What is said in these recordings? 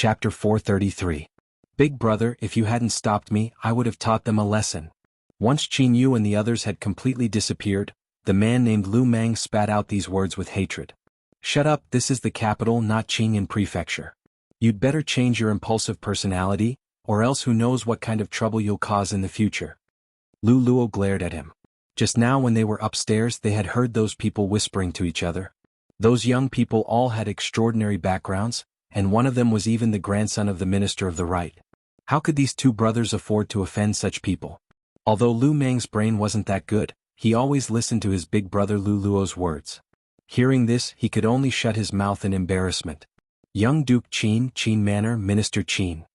Chapter 433. Big brother, if you hadn't stopped me, I would have taught them a lesson. Once Xianyu and the others had completely disappeared, the man named Lu Mang spat out these words with hatred. Shut up, this is the capital, not Qingyan Prefecture. You'd better change your impulsive personality, or else who knows what kind of trouble you'll cause in the future. Lu Luo glared at him. Just now when they were upstairs they had heard those people whispering to each other. Those young people all had extraordinary backgrounds, and one of them was even the grandson of the Minister of the Right. How could these two brothers afford to offend such people? Although Lu Mang's brain wasn't that good, he always listened to his big brother Lu Luo's words. Hearing this, he could only shut his mouth in embarrassment. Young Duke Qin Manor, Minister Qin.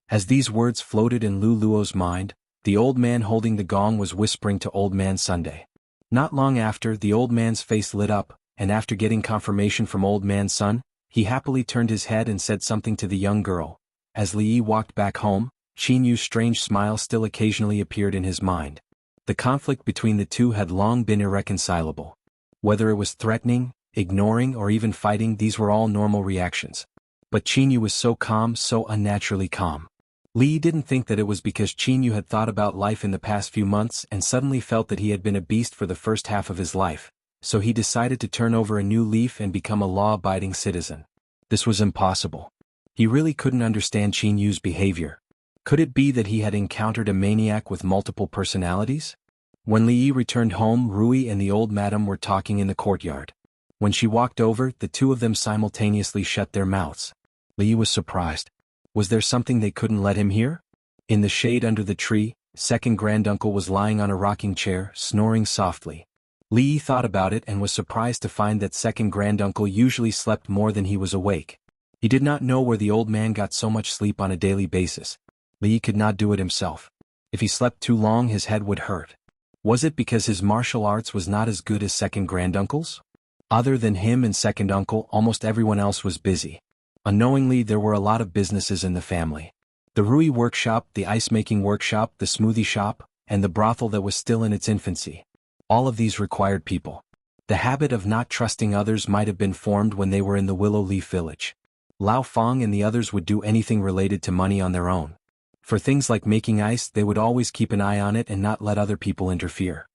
As these words floated in Lu Luo's mind, the old man holding the gong was whispering to Old Man Sunday. Not long after, the old man's face lit up, and after getting confirmation from Old Man Sun, he happily turned his head and said something to the young girl. As Li Yi walked back home, Qin Yu's strange smile still occasionally appeared in his mind. The conflict between the two had long been irreconcilable. Whether it was threatening, ignoring, or even fighting, these were all normal reactions. But Qin Yu was so calm, so unnaturally calm. Li Yi didn't think that it was because Qin Yu had thought about life in the past few months and suddenly felt that he had been a beast for the first half of his life, so he decided to turn over a new leaf and become a law-abiding citizen. This was impossible. He really couldn't understand Qin Yu's behavior. Could it be that he had encountered a maniac with multiple personalities? When Li Yi returned home, Rui and the old madam were talking in the courtyard. When she walked over, the two of them simultaneously shut their mouths. Li Yi was surprised. Was there something they couldn't let him hear? In the shade under the tree, second granduncle was lying on a rocking chair, snoring softly. Li Yi thought about it and was surprised to find that second granduncle usually slept more than he was awake. He did not know where the old man got so much sleep on a daily basis. Li Yi could not do it himself. If he slept too long his head would hurt. Was it because his martial arts was not as good as second granduncle's? Other than him and second uncle, almost everyone else was busy. Unknowingly, there were a lot of businesses in the family. The Rui workshop, the ice-making workshop, the smoothie shop, and the brothel that was still in its infancy. All of these required people. The habit of not trusting others might have been formed when they were in the Willow Leaf village. Lao Feng and the others would do anything related to money on their own. For things like making ice, they would always keep an eye on it and not let other people interfere.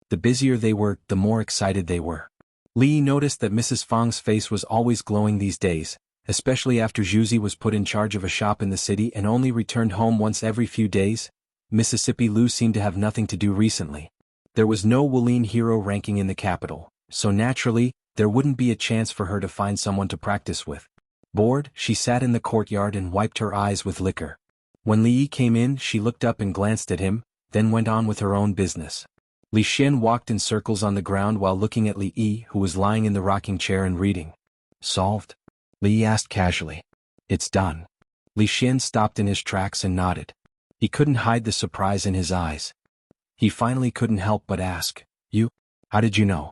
The busier they were, the more excited they were. Li Yi noticed that Mrs. Feng's face was always glowing these days, especially after Zhuzi was put in charge of a shop in the city and only returned home once every few days. Mississippi Lu seemed to have nothing to do recently. There was no Wulin hero ranking in the capital, so naturally, there wouldn't be a chance for her to find someone to practice with. Bored, she sat in the courtyard and wiped her eyes with liquor. When Li Yi came in, she looked up and glanced at him, then went on with her own business. Li Xian walked in circles on the ground while looking at Li Yi, who was lying in the rocking chair and reading. Solved? Li Yi asked casually. It's done. Li Xian stopped in his tracks and nodded. He couldn't hide the surprise in his eyes. He finally couldn't help but ask, You? How did you know?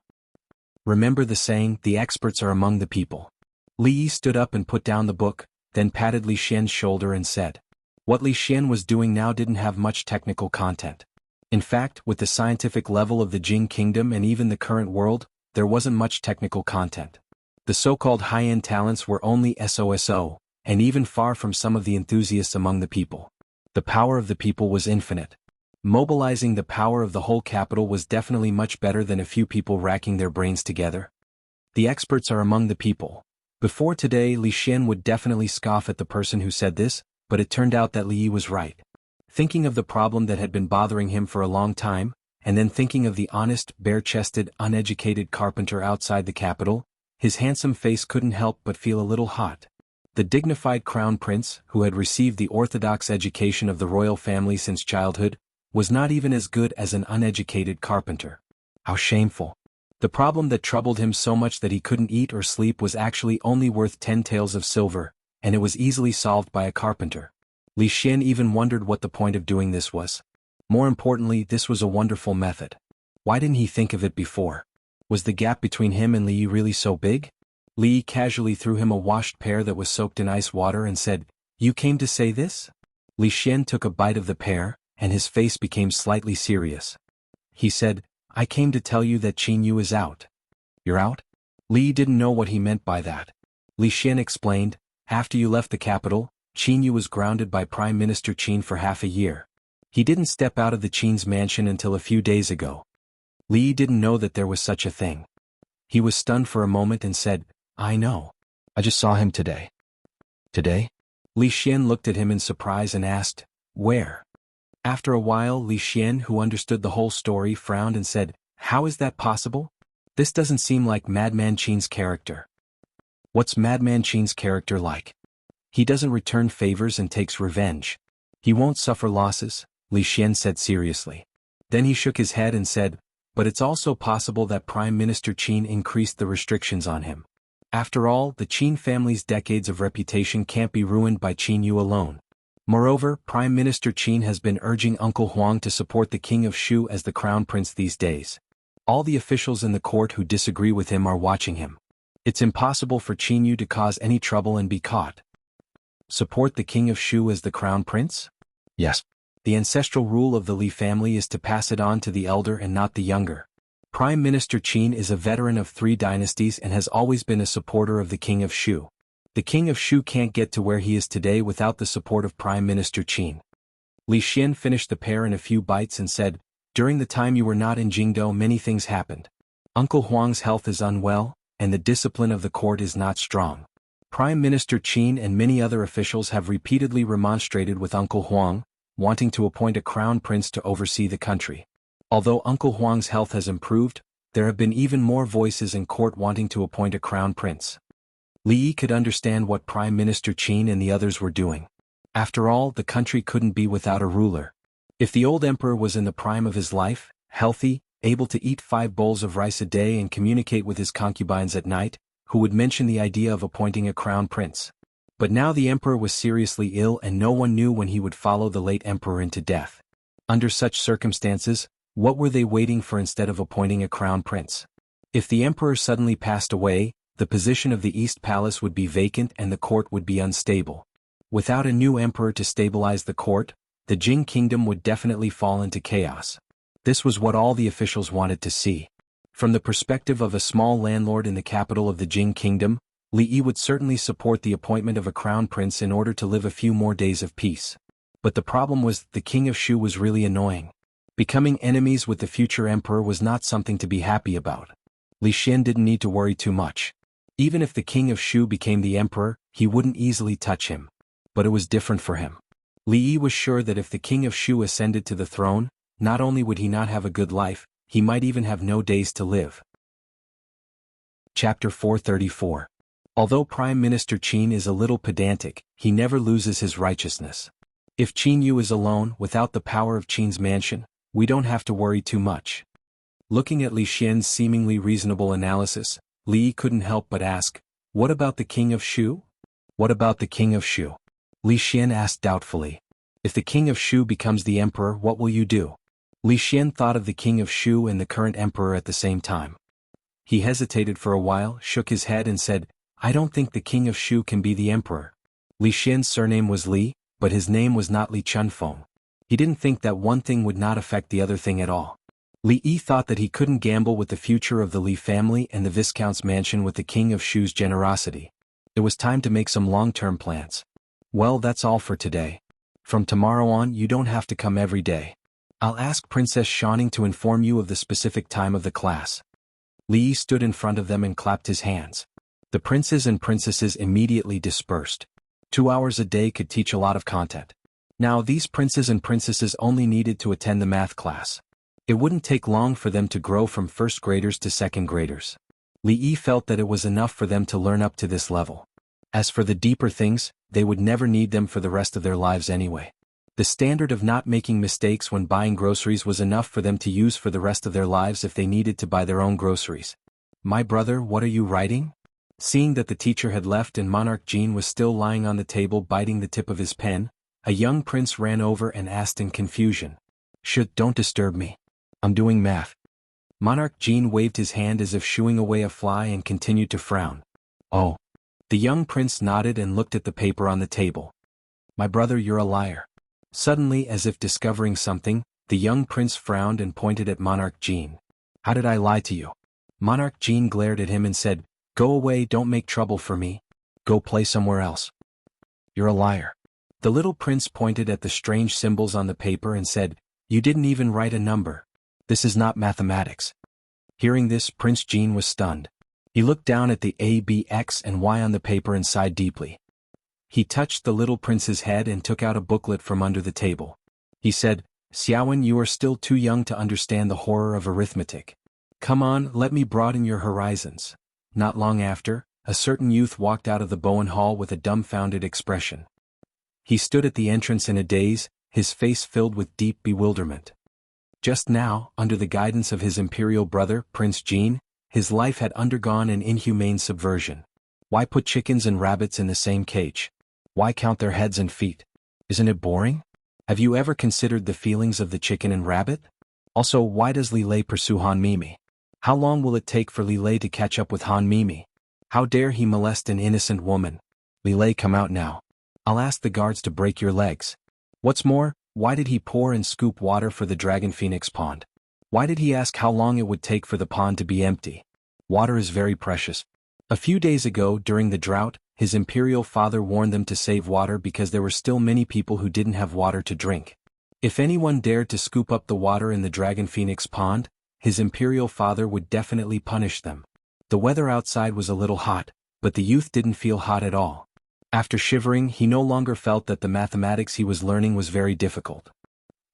Remember the saying, the experts are among the people. Li Yi stood up and put down the book, then patted Li Xian's shoulder and said. What Li Xian was doing now didn't have much technical content. In fact, with the scientific level of the Jing Kingdom and even the current world, there wasn't much technical content. The so-called high-end talents were only SOSO, and even far from some of the enthusiasts among the people. The power of the people was infinite. Mobilizing the power of the whole capital was definitely much better than a few people racking their brains together. The experts are among the people. Before today, Li Xian would definitely scoff at the person who said this, but it turned out that Li Yi was right. Thinking of the problem that had been bothering him for a long time, and then thinking of the honest, bare-chested, uneducated carpenter outside the capital, his handsome face couldn't help but feel a little hot. The dignified crown prince, who had received the orthodox education of the royal family since childhood, was not even as good as an uneducated carpenter. How shameful. The problem that troubled him so much that he couldn't eat or sleep was actually only worth 10 taels of silver, and it was easily solved by a carpenter. Li Xian even wondered what the point of doing this was. More importantly, this was a wonderful method. Why didn't he think of it before? Was the gap between him and Li Yi really so big? Li Yi casually threw him a washed pear that was soaked in ice water and said, You came to say this? Li Xian took a bite of the pear, and his face became slightly serious. He said, I came to tell you that Qin Yu is out. You're out? Li Yi didn't know what he meant by that. Li Xian explained, After you left the capital, Qin Yu was grounded by Prime Minister Qin for half a year. He didn't step out of the Qin's mansion until a few days ago. Li Yi didn't know that there was such a thing. He was stunned for a moment and said, "I know. I just saw him today." "Today?" Li Xian looked at him in surprise and asked, "Where?" After a while, Li Xian, who understood the whole story, frowned and said, "How is that possible? This doesn't seem like Madman Qin's character." "What's Madman Qin's character like?" "He doesn't return favors and takes revenge. He won't suffer losses," Li Xian said seriously. Then he shook his head and said, "But it's also possible that Prime Minister Qin increased the restrictions on him. After all, the Qin family's decades of reputation can't be ruined by Qin Yu alone. Moreover, Prime Minister Qin has been urging Uncle Huang to support the King of Shu as the crown prince these days. All the officials in the court who disagree with him are watching him. It's impossible for Qin Yu to cause any trouble and be caught." "Support the King of Shu as the crown prince?" "Yes. The ancestral rule of the Li family is to pass it on to the elder and not the younger. Prime Minister Qin is a veteran of 3 dynasties and has always been a supporter of the King of Shu. The King of Shu can't get to where he is today without the support of Prime Minister Qin." Li Xian finished the pear in a few bites and said, "During the time you were not in Jingdo, many things happened. Uncle Huang's health is unwell, and the discipline of the court is not strong. Prime Minister Qin and many other officials have repeatedly remonstrated with Uncle Huang, wanting to appoint a crown prince to oversee the country. Although Uncle Huang's health has improved, there have been even more voices in court wanting to appoint a crown prince." Li Yi could understand what Prime Minister Qin and the others were doing. After all, the country couldn't be without a ruler. If the old emperor was in the prime of his life, healthy, able to eat 5 bowls of rice a day and communicate with his concubines at night, who would mention the idea of appointing a crown prince? But now the emperor was seriously ill and no one knew when he would follow the late emperor into death. Under such circumstances, what were they waiting for instead of appointing a crown prince? If the emperor suddenly passed away, the position of the East Palace would be vacant and the court would be unstable. Without a new emperor to stabilize the court, the Jing kingdom would definitely fall into chaos. This was what all the officials wanted to see. From the perspective of a small landlord in the capital of the Jing kingdom, Li Yi would certainly support the appointment of a crown prince in order to live a few more days of peace. But the problem was, the King of Shu was really annoying. Becoming enemies with the future emperor was not something to be happy about. Li Xian didn't need to worry too much. Even if the King of Shu became the emperor, he wouldn't easily touch him. But it was different for him. Li Yi was sure that if the King of Shu ascended to the throne, not only would he not have a good life, he might even have no days to live. Chapter 434. Although Prime Minister Qin is a little pedantic, he never loses his righteousness. If Qin Yu is alone, without the power of Qin's mansion, we don't have to worry too much. Looking at Li Xian's seemingly reasonable analysis, Li Yi couldn't help but ask, "What about the King of Shu?" "What about the King of Shu?" Li Xian asked doubtfully. "If the King of Shu becomes the emperor, what will you do?" Li Xian thought of the King of Shu and the current emperor at the same time. He hesitated for a while, shook his head and said, "I don't think the King of Shu can be the emperor." Li Xian's surname was Li, but his name was not Li Chunfeng. He didn't think that one thing would not affect the other thing at all. Li Yi thought that he couldn't gamble with the future of the Li family and the Viscount's mansion with the King of Shu's generosity. It was time to make some long-term plans. "Well, that's all for today. From tomorrow on, you don't have to come every day. I'll ask Princess Xianning to inform you of the specific time of the class." Li Yi stood in front of them and clapped his hands. The princes and princesses immediately dispersed. 2 hours a day could teach a lot of content. Now these princes and princesses only needed to attend the math class. It wouldn't take long for them to grow from first graders to second graders. Li Yi felt that it was enough for them to learn up to this level. As for the deeper things, they would never need them for the rest of their lives anyway. The standard of not making mistakes when buying groceries was enough for them to use for the rest of their lives if they needed to buy their own groceries. "My brother, what are you writing?" Seeing that the teacher had left and Monarch Jean was still lying on the table biting the tip of his pen, a young prince ran over and asked in confusion. "Shh, don't disturb me. I'm doing math." Monarch Jean waved his hand as if shooing away a fly and continued to frown. "Oh." The young prince nodded and looked at the paper on the table. "My brother, you're a liar." Suddenly, as if discovering something, the young prince frowned and pointed at Monarch Jean. "How did I lie to you?" Monarch Jean glared at him and said, "Go away, don't make trouble for me. Go play somewhere else." "You're a liar." The little prince pointed at the strange symbols on the paper and said, "You didn't even write a number. This is not mathematics." Hearing this, Prince Jean was stunned. He looked down at the A, B, X, and Y on the paper and sighed deeply. He touched the little prince's head and took out a booklet from under the table. He said, "Xiaowen, you are still too young to understand the horror of arithmetic. Come on, let me broaden your horizons." Not long after, a certain youth walked out of the Bowen Hall with a dumbfounded expression. He stood at the entrance in a daze, his face filled with deep bewilderment. Just now, under the guidance of his imperial brother, Prince Jean, his life had undergone an inhumane subversion. Why put chickens and rabbits in the same cage? Why count their heads and feet? Isn't it boring? Have you ever considered the feelings of the chicken and rabbit? Also, why does Li Lei pursue Han Mimi? How long will it take for Li Lei to catch up with Han Mimi? How dare he molest an innocent woman? Li Lei, come out now. I'll ask the guards to break your legs. What's more, why did he pour and scoop water for the Dragon Phoenix pond? Why did he ask how long it would take for the pond to be empty? Water is very precious. A few days ago, during the drought, his imperial father warned them to save water because there were still many people who didn't have water to drink. If anyone dared to scoop up the water in the Dragon Phoenix pond, his imperial father would definitely punish them. The weather outside was a little hot, but the youth didn't feel hot at all. After shivering, he no longer felt that the mathematics he was learning was very difficult.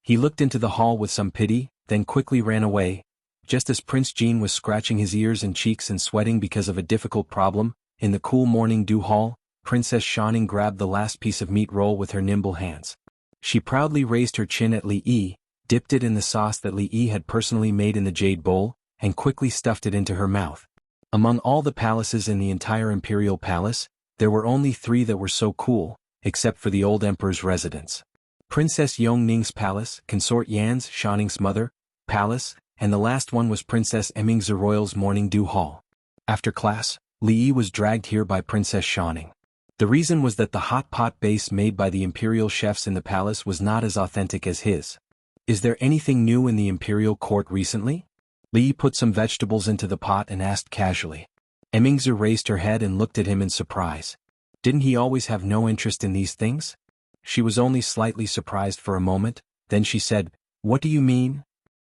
He looked into the hall with some pity, then quickly ran away. Just as Prince Jean was scratching his ears and cheeks and sweating because of a difficult problem, in the cool morning dew hall, Princess Xianxia grabbed the last piece of meat roll with her nimble hands. She proudly raised her chin at Li Yi, dipped it in the sauce that Li Yi had personally made in the jade bowl, and quickly stuffed it into her mouth. Among all the palaces in the entire imperial palace, there were only 3 that were so cool, except for the old emperor's residence. Princess Yongning's palace, Consort Yan's, Xianxing's mother, palace, and the last one was Princess Eming's Royal's morning dew hall. After class, Li Yi was dragged here by Princess Xianxing. The reason was that the hot pot base made by the imperial chefs in the palace was not as authentic as his. Is there anything new in the imperial court recently? Li Yi put some vegetables into the pot and asked casually. Emingzu raised her head and looked at him in surprise. Didn't he always have no interest in these things? She was only slightly surprised for a moment, then she said, "What do you mean?"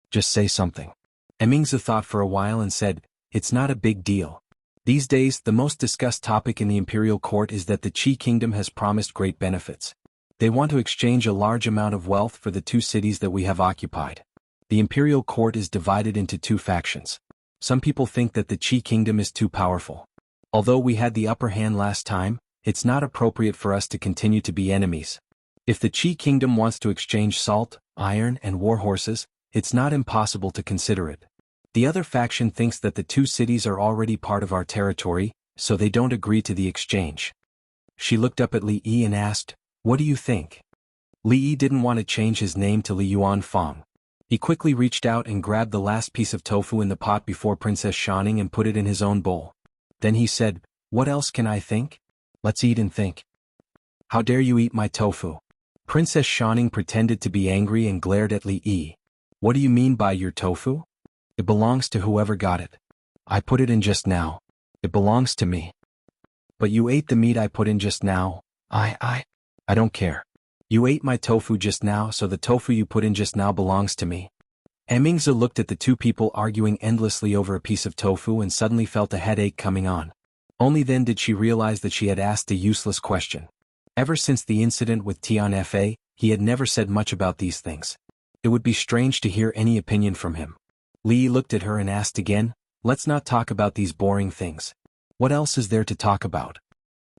"Just say something." Emingzu thought for a while and said, "It's not a big deal. These days, the most discussed topic in the imperial court is that the Qi kingdom has promised great benefits. They want to exchange a large amount of wealth for the 2 cities that we have occupied. The imperial court is divided into 2 factions. Some people think that the Qi kingdom is too powerful. Although we had the upper hand last time, it's not appropriate for us to continue to be enemies. If the Qi kingdom wants to exchange salt, iron, and war horses, it's not impossible to consider it. The other faction thinks that the 2 cities are already part of our territory, so they don't agree to the exchange." She looked up at Li Yi and asked, "What do you think?" Li Yi didn't want to change his name to Li Yuan Fong. He quickly reached out and grabbed the last piece of tofu in the pot before Princess Xianxing and put it in his own bowl. Then he said, "What else can I think? Let's eat and think." "How dare you eat my tofu?" Princess Xianxing pretended to be angry and glared at Li Yi. "What do you mean by your tofu? It belongs to whoever got it. I put it in just now. It belongs to me." "But you ate the meat I put in just now." I don't care. You ate my tofu just now, so the tofu you put in just now belongs to me." Emingzu looked at the 2 people arguing endlessly over a piece of tofu and suddenly felt a headache coming on. Only then did she realize that she had asked a useless question. Ever since the incident with Tian Fa, he had never said much about these things. It would be strange to hear any opinion from him. Li looked at her and asked again, "Let's not talk about these boring things. What else is there to talk about?"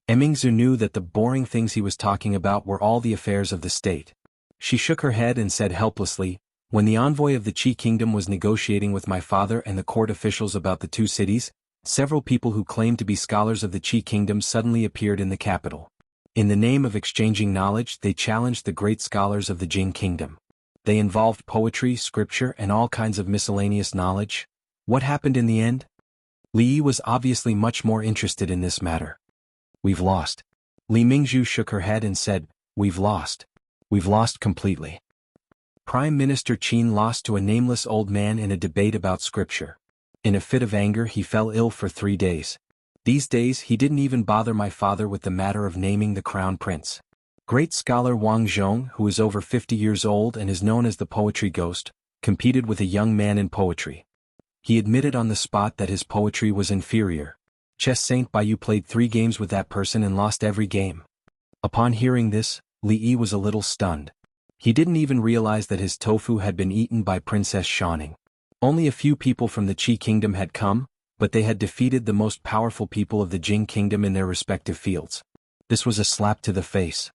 Emingzu knew that the boring things he was talking about were all the affairs of the state. She shook her head and said helplessly, "When the envoy of the Qi kingdom was negotiating with my father and the court officials about the 2 cities, several people who claimed to be scholars of the Qi kingdom suddenly appeared in the capital. In the name of exchanging knowledge, they challenged the great scholars of the Jing kingdom. They involved poetry, scripture, and all kinds of miscellaneous knowledge. What happened in the end?" Li Yi was obviously much more interested in this matter. "We've lost." Li Mingzhu shook her head and said, "We've lost. We've lost completely." Prime Minister Qin lost to a nameless old man in a debate about scripture. In a fit of anger, he fell ill for 3 days. These days he didn't even bother my father with the matter of naming the crown prince. Great scholar Wang Zhong, who is over 50 years old and is known as the poetry ghost, competed with a young man in poetry. He admitted on the spot that his poetry was inferior. Chess Saint Baiyu played 3 games with that person and lost every game. Upon hearing this, Li Yi was a little stunned. He didn't even realize that his tofu had been eaten by Princess Xianxia. Only a few people from the Qi kingdom had come, but they had defeated the most powerful people of the Jing kingdom in their respective fields. This was a slap to the face.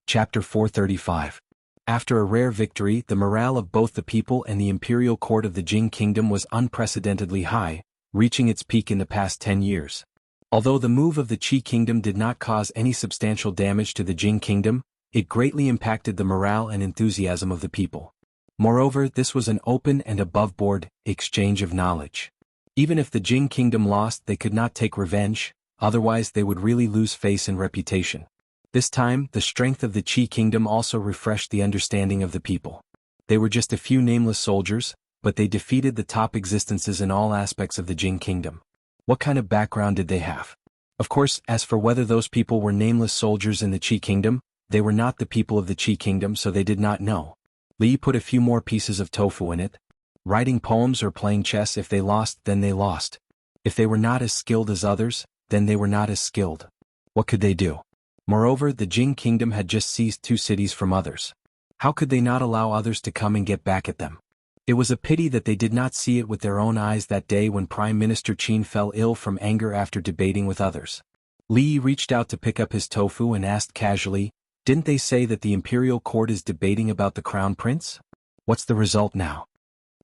Chapter 435. After a rare victory, the morale of both the people and the imperial court of the Jing kingdom was unprecedentedly high, reaching its peak in the past 10 years. Although the move of the Qi kingdom did not cause any substantial damage to the Jing kingdom, it greatly impacted the morale and enthusiasm of the people. Moreover, this was an open and above-board exchange of knowledge. Even if the Jing kingdom lost, they could not take revenge, otherwise they would really lose face and reputation. This time, the strength of the Qi kingdom also refreshed the understanding of the people. They were just a few nameless soldiers, but they defeated the top existences in all aspects of the Jing kingdom. What kind of background did they have? Of course, as for whether those people were nameless soldiers in the Qi kingdom, they were not the people of the Qi kingdom, so they did not know. Li put a few more pieces of tofu in it. Writing poems or playing chess, if they lost, then they lost. If they were not as skilled as others, then they were not as skilled. What could they do? Moreover, the Jing kingdom had just seized 2 cities from others. How could they not allow others to come and get back at them? It was a pity that they did not see it with their own eyes that day when Prime Minister Qin fell ill from anger after debating with others. Li reached out to pick up his tofu and asked casually, "Didn't they say that the imperial court is debating about the crown prince? What's the result now?"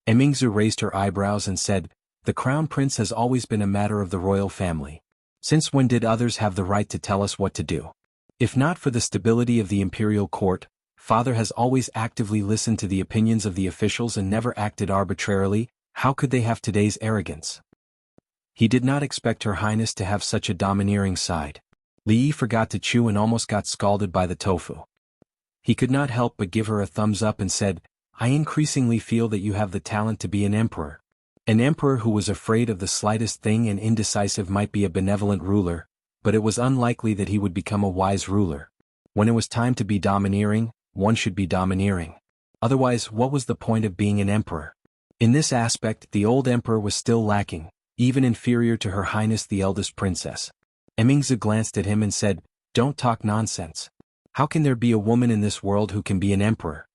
Emingzu raised her eyebrows and said, "The crown prince has always been a matter of the royal family. Since when did others have the right to tell us what to do? If not for the stability of the imperial court, Father has always actively listened to the opinions of the officials and never acted arbitrarily. How could they have today's arrogance?" He did not expect Her Highness to have such a domineering side. Li Yi forgot to chew and almost got scalded by the tofu. He could not help but give her a thumbs up and said, "I increasingly feel that you have the talent to be an emperor." An emperor who was afraid of the slightest thing and indecisive might be a benevolent ruler, but it was unlikely that he would become a wise ruler. When it was time to be domineering, one should be domineering. Otherwise, what was the point of being an emperor? In this aspect, the old emperor was still lacking, even inferior to Her Highness the eldest princess. Emingzu glanced at him and said, "Don't talk nonsense. How can there be a woman in this world who can be an emperor?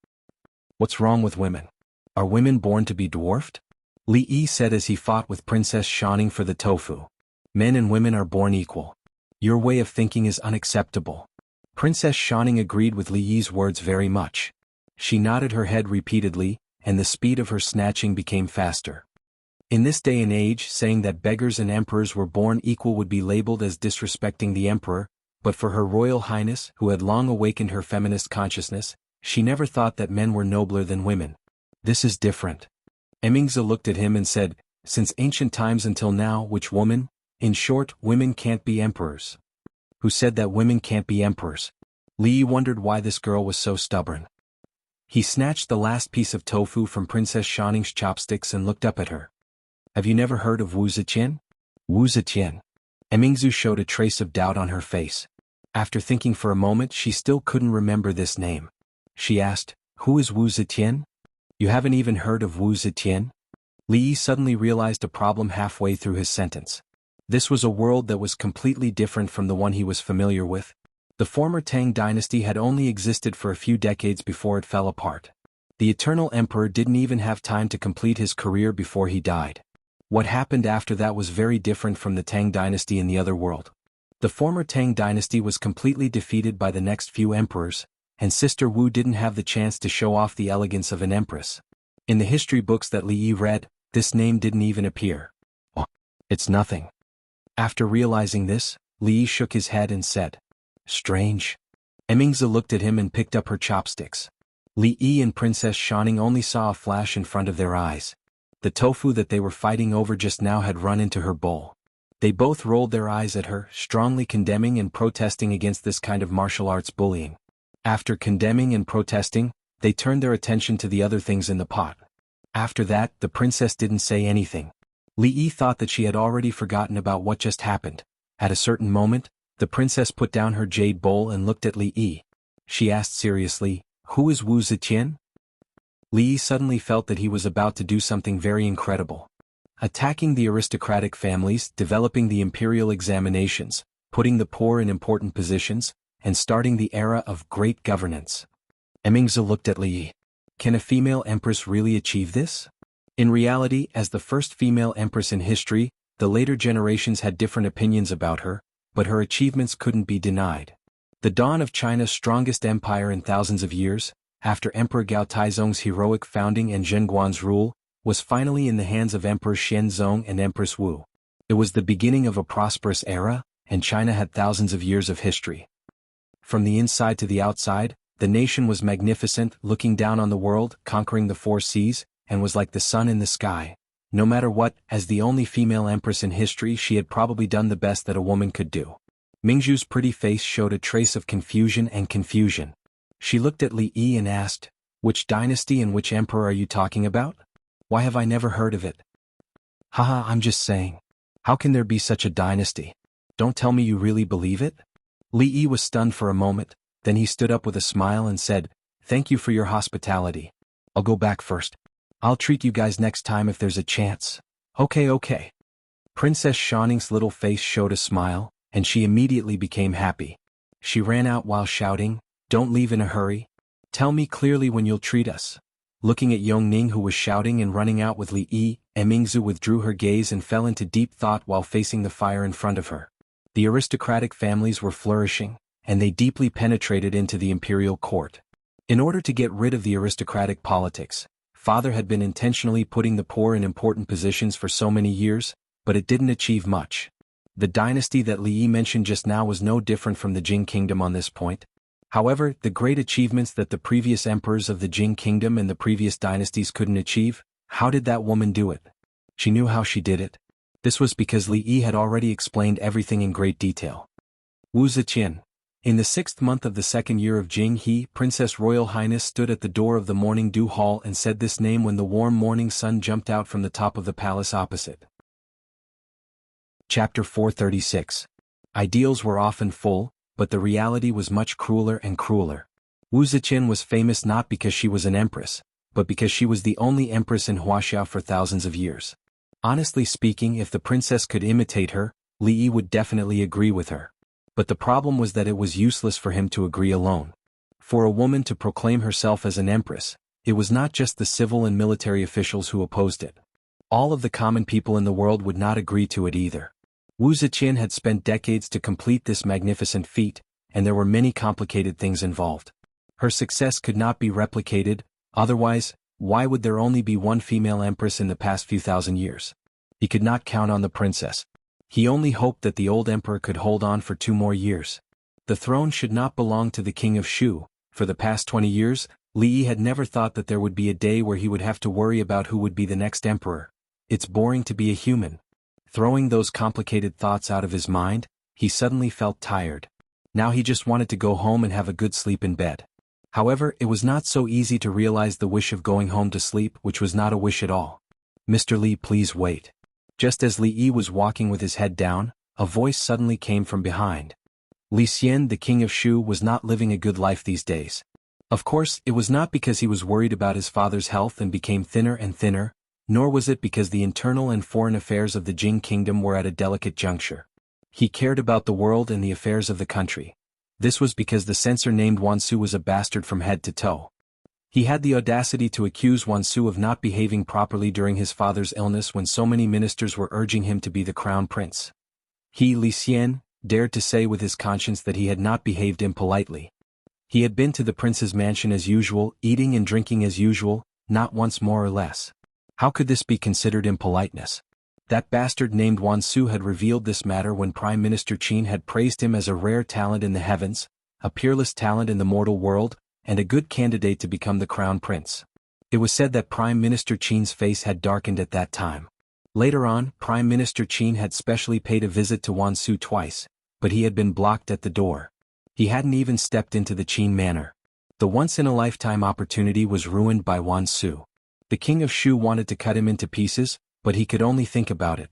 What's wrong with women? Are women born to be dwarfed?" Li Yi said as he fought with Princess Xianxia for the tofu. "Men and women are born equal. Your way of thinking is unacceptable." Princess Xianxia agreed with Li Yi's words very much. She nodded her head repeatedly, and the speed of her snatching became faster. In this day and age, saying that beggars and emperors were born equal would be labeled as disrespecting the emperor, but for Her Royal Highness, who had long awakened her feminist consciousness, she never thought that men were nobler than women. This is different. Emingzu looked at him and said, "Since ancient times until now, which woman? In short, women can't be emperors." Who said that women can't be emperors? Li Yi wondered why this girl was so stubborn. He snatched the last piece of tofu from Princess Xianxia's chopsticks and looked up at her. "Have you never heard of Wu Zetian?" Wu Zetian. Emingzu showed a trace of doubt on her face. After thinking for a moment, she still couldn't remember this name. She asked, "Who is Wu Zetian? You haven't even heard of Wu Zetian?" Li Yi suddenly realized a problem halfway through his sentence. This was a world that was completely different from the one he was familiar with. The former Tang dynasty had only existed for a few decades before it fell apart. The Eternal Emperor didn't even have time to complete his career before he died. What happened after that was very different from the Tang dynasty in the other world. The former Tang dynasty was completely defeated by the next few emperors, and Sister Wu didn't have the chance to show off the elegance of an empress. In the history books that Li Yi read, this name didn't even appear. "Oh, it's nothing." After realizing this, Li Yi shook his head and said, "Strange." Emingzu looked at him and picked up her chopsticks. Li Yi and Princess Xianxia only saw a flash in front of their eyes. The tofu that they were fighting over just now had run into her bowl. They both rolled their eyes at her, strongly condemning and protesting against this kind of martial arts bullying. After condemning and protesting, they turned their attention to the other things in the pot. After that, the princess didn't say anything. Li Yi thought that she had already forgotten about what just happened. At a certain moment, The princess put down her jade bowl and looked at Li Yi. She asked seriously, "Who is Wu Zetian?" Li Yi suddenly felt that he was about to do something very incredible. Attacking the aristocratic families, developing the imperial examinations, putting the poor in important positions, and starting the era of great governance. Xianxia looked at Li Yi. Can a female empress really achieve this? In reality, as the first female empress in history, the later generations had different opinions about her, but her achievements couldn't be denied. The dawn of China's strongest empire in thousands of years, after Emperor Gao Taizong's heroic founding and Zhenguan's rule, was finally in the hands of Emperor Xianzong and Empress Wu. It was the beginning of a prosperous era, and China had thousands of years of history. From the inside to the outside, the nation was magnificent, looking down on the world, conquering the four seas, and was like the sun in the sky. No matter what, as the only female empress in history, she had probably done the best that a woman could do. Mingzhu's pretty face showed a trace of confusion. She looked at Li Yi and asked, "Which dynasty and which emperor are you talking about? Why have I never heard of it?" "Haha, I'm just saying. How can there be such a dynasty? Don't tell me you really believe it?" Li Yi was stunned for a moment, then he stood up with a smile and said, "Thank you for your hospitality. I'll go back first. I'll treat you guys next time if there's a chance." Okay. Princess Xianxia's little face showed a smile, and she immediately became happy. She ran out while shouting, "Don't leave in a hurry. Tell me clearly when you'll treat us." Looking at Yongning, who was shouting and running out with Li Yi, Mingzhu withdrew her gaze and fell into deep thought while facing the fire in front of her. The aristocratic families were flourishing, and they deeply penetrated into the imperial court. In order to get rid of the aristocratic politics, Father had been intentionally putting the poor in important positions for so many years, but it didn't achieve much. The dynasty that Li Yi mentioned just now was no different from the Jing kingdom on this point. However, the great achievements that the previous emperors of the Jing kingdom and the previous dynasties couldn't achieve, how did that woman do it? She knew how she did it. This was because Li Yi had already explained everything in great detail. Wu Zetian. In the 6th month of the 2nd year of Jing He, Princess Royal Highness stood at the door of the morning dew hall and said this name when the warm morning sun jumped out from the top of the palace opposite. Chapter 436. Ideals were often full, but the reality was much crueler and crueler. Wu Zetian was famous not because she was an empress, but because she was the only empress in Huaxia for thousands of years. Honestly speaking, if the princess could imitate her, Li Yi would definitely agree with her. But the problem was that it was useless for him to agree alone. For a woman to proclaim herself as an empress, it was not just the civil and military officials who opposed it. All of the common people in the world would not agree to it either. Wu Zetian had spent decades to complete this magnificent feat, and there were many complicated things involved. Her success could not be replicated, otherwise, why would there only be one female empress in the past few thousand years? He could not count on the princess. He only hoped that the old emperor could hold on for 2 more years. The throne should not belong to the king of Shu. For the past 20 years, Li Yi had never thought that there would be a day where he would have to worry about who would be the next emperor. It's boring to be a human. Throwing those complicated thoughts out of his mind, he suddenly felt tired. Now he just wanted to go home and have a good sleep in bed. However, it was not so easy to realize the wish of going home to sleep, which was not a wish at all. "Mr. Li, please wait." Just as Li Yi was walking with his head down, a voice suddenly came from behind. Li Xian, the king of Shu, was not living a good life these days. Of course, it was not because he was worried about his father's health and became thinner and thinner, nor was it because the internal and foreign affairs of the Jing kingdom were at a delicate juncture. He cared about the world and the affairs of the country. This was because the censor named Wansu was a bastard from head to toe. He had the audacity to accuse Wansu of not behaving properly during his father's illness when so many ministers were urging him to be the crown prince. He, Li Xian, dared to say with his conscience that he had not behaved impolitely. He had been to the prince's mansion as usual, eating and drinking as usual, not once more or less. How could this be considered impoliteness? That bastard named Wansu had revealed this matter when Prime Minister Qin had praised him as a rare talent in the heavens, a peerless talent in the mortal world, and a good candidate to become the crown prince. It was said that Prime Minister Qin's face had darkened at that time. Later on, Prime Minister Qin had specially paid a visit to Wansu twice, but he had been blocked at the door. He hadn't even stepped into the Qin manor. The once-in-a-lifetime opportunity was ruined by Wansu. The king of Shu wanted to cut him into pieces, but he could only think about it.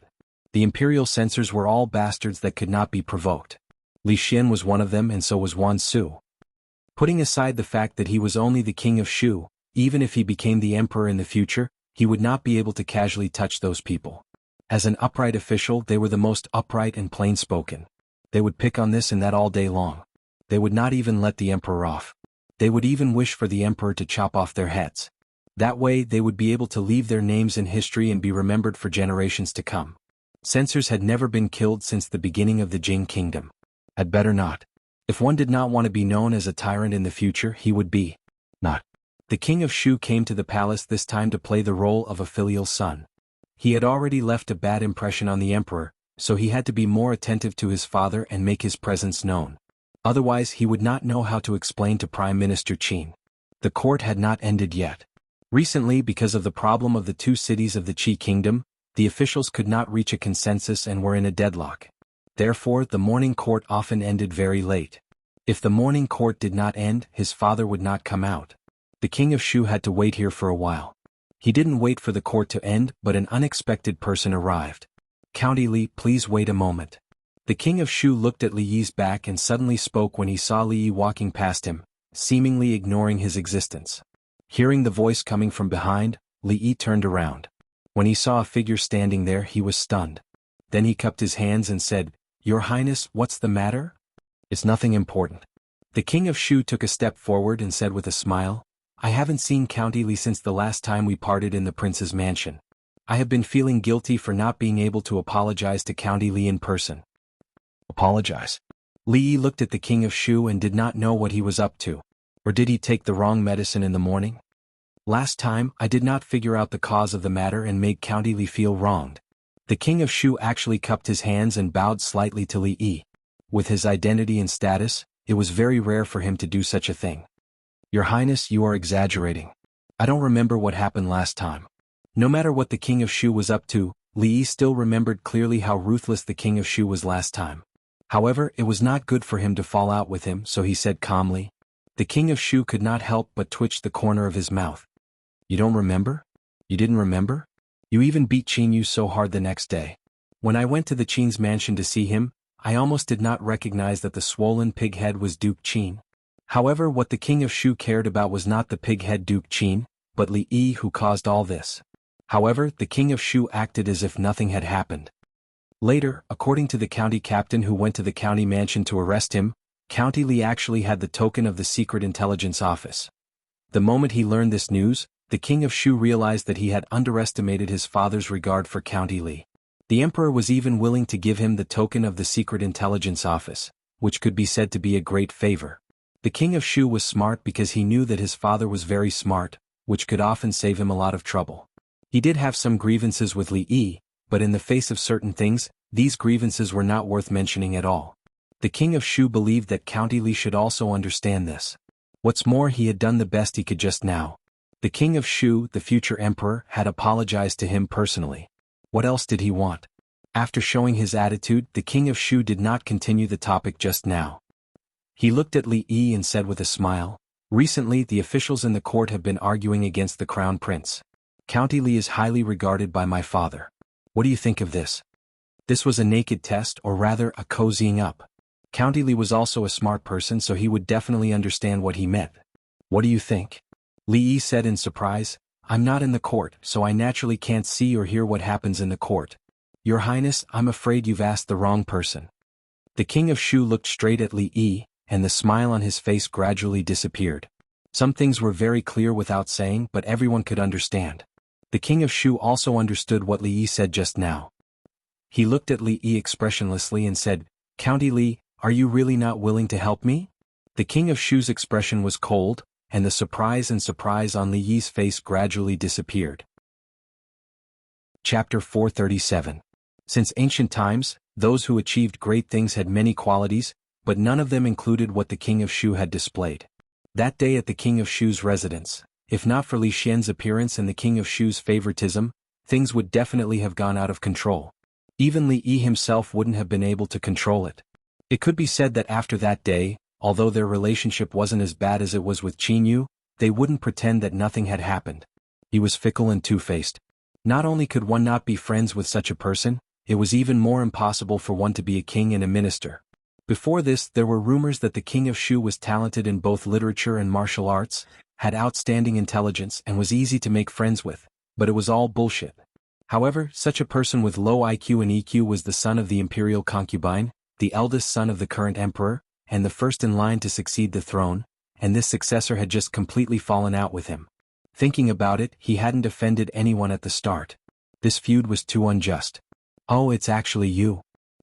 The imperial censors were all bastards that could not be provoked. Li Xian was one of them and so was Wan Su. Putting aside the fact that he was only the king of Shu, even if he became the emperor in the future, he would not be able to casually touch those people. As an upright official, they were the most upright and plain-spoken. They would pick on this and that all day long. They would not even let the emperor off. They would even wish for the emperor to chop off their heads. That way they would be able to leave their names in history and be remembered for generations to come. Censors had never been killed since the beginning of the Jing kingdom. Had better not. If one did not want to be known as a tyrant in the future, he would be not. The king of Shu came to the palace this time to play the role of a filial son. He had already left a bad impression on the emperor, so he had to be more attentive to his father and make his presence known. Otherwise he would not know how to explain to Prime Minister Qin. The court had not ended yet. Recently, because of the problem of the two cities of the Qi kingdom, the officials could not reach a consensus and were in a deadlock. Therefore, the morning court often ended very late. If the morning court did not end, his father would not come out. The king of Shu had to wait here for a while. He didn't wait for the court to end, but an unexpected person arrived. "County Li, please wait a moment." The king of Shu looked at Li Yi's back and suddenly spoke when he saw Li Yi walking past him, seemingly ignoring his existence. Hearing the voice coming from behind, Li Yi turned around. When he saw a figure standing there, he was stunned. Then he cupped his hands and said, "Your Highness, what's the matter?" "It's nothing important." The king of Shu took a step forward and said with a smile, "I haven't seen County Li since the last time we parted in the prince's mansion. I have been feeling guilty for not being able to apologize to County Li in person." "Apologize?" Li Yi looked at the king of Shu and did not know what he was up to. Or did he take the wrong medicine in the morning? "Last time, I did not figure out the cause of the matter and made County Li feel wronged." The king of Shu actually cupped his hands and bowed slightly to Li Yi. With his identity and status, it was very rare for him to do such a thing. "Your Highness, you are exaggerating. I don't remember what happened last time." No matter what the king of Shu was up to, Li Yi still remembered clearly how ruthless the king of Shu was last time. However, it was not good for him to fall out with him, so he said calmly. The king of Shu could not help but twitch the corner of his mouth. "You don't remember? You didn't remember? You even beat Qin Yu so hard the next day. When I went to the Qin's mansion to see him, I almost did not recognize that the swollen pig head was Duke Qin." However, what the king of Shu cared about was not the pig-head Duke Qin, but Li Yi who caused all this. However, the king of Shu acted as if nothing had happened. Later, according to the county captain who went to the county mansion to arrest him, County Li actually had the token of the secret intelligence office. The moment he learned this news, the king of Shu realized that he had underestimated his father's regard for County Li. The emperor was even willing to give him the token of the secret intelligence office, which could be said to be a great favor. The king of Shu was smart because he knew that his father was very smart, which could often save him a lot of trouble. He did have some grievances with Li Yi, but in the face of certain things, these grievances were not worth mentioning at all. The king of Shu believed that County Li should also understand this. What's more, he had done the best he could just now. The king of Shu, the future emperor, had apologized to him personally. What else did he want? After showing his attitude, the king of Shu did not continue the topic just now. He looked at Li Yi and said with a smile, "Recently the officials in the court have been arguing against the crown prince. County Li is highly regarded by my father. What do you think of this?" This was a naked test, or rather a cozying up. County Li was also a smart person, so he would definitely understand what he meant. "What do you think?" Li Yi said in surprise. "I'm not in the court, so I naturally can't see or hear what happens in the court. Your Highness, I'm afraid you've asked the wrong person." The king of Shu looked straight at Li Yi, and the smile on his face gradually disappeared. Some things were very clear without saying, but everyone could understand. The king of Shu also understood what Li Yi said just now. He looked at Li Yi expressionlessly and said, "County Li, are you really not willing to help me?" The king of Shu's expression was cold, and the surprise on Li Yi's face gradually disappeared. Chapter 437. Since ancient times, those who achieved great things had many qualities, but none of them included what the king of Shu had displayed. That day at the king of Shu's residence, if not for Li Xian's appearance and the king of Shu's favoritism, things would definitely have gone out of control. Even Li Yi himself wouldn't have been able to control it. It could be said that after that day, although their relationship wasn't as bad as it was with Qin Yu, they wouldn't pretend that nothing had happened. He was fickle and two-faced. Not only could one not be friends with such a person, it was even more impossible for one to be a king and a minister. Before this, there were rumors that the king of Shu was talented in both literature and martial arts, had outstanding intelligence and was easy to make friends with, but it was all bullshit. However, such a person with low IQ and EQ was the son of the imperial concubine, the eldest son of the current emperor, and the first in line to succeed the throne, and this successor had just completely fallen out with him. Thinking about it, he hadn't offended anyone at the start. This feud was too unjust. "Oh, it's actually you."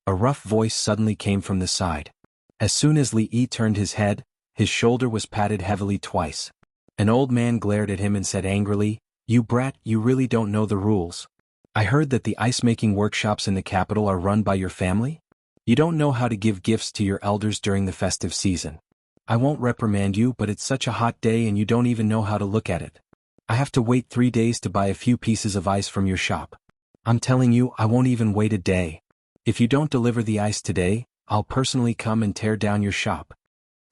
A rough voice suddenly came from the side. As soon as Li Yi turned his head, his shoulder was patted heavily twice. An old man glared at him and said angrily, "You brat, you really don't know the rules. I heard that the ice-making workshops in the capital are run by your family? You don't know how to give gifts to your elders during the festive season. I won't reprimand you, but it's such a hot day and you don't even know how to look at it. I have to wait 3 days to buy a few pieces of ice from your shop. I'm telling you, I won't even wait a day. If you don't deliver the ice today, I'll personally come and tear down your shop."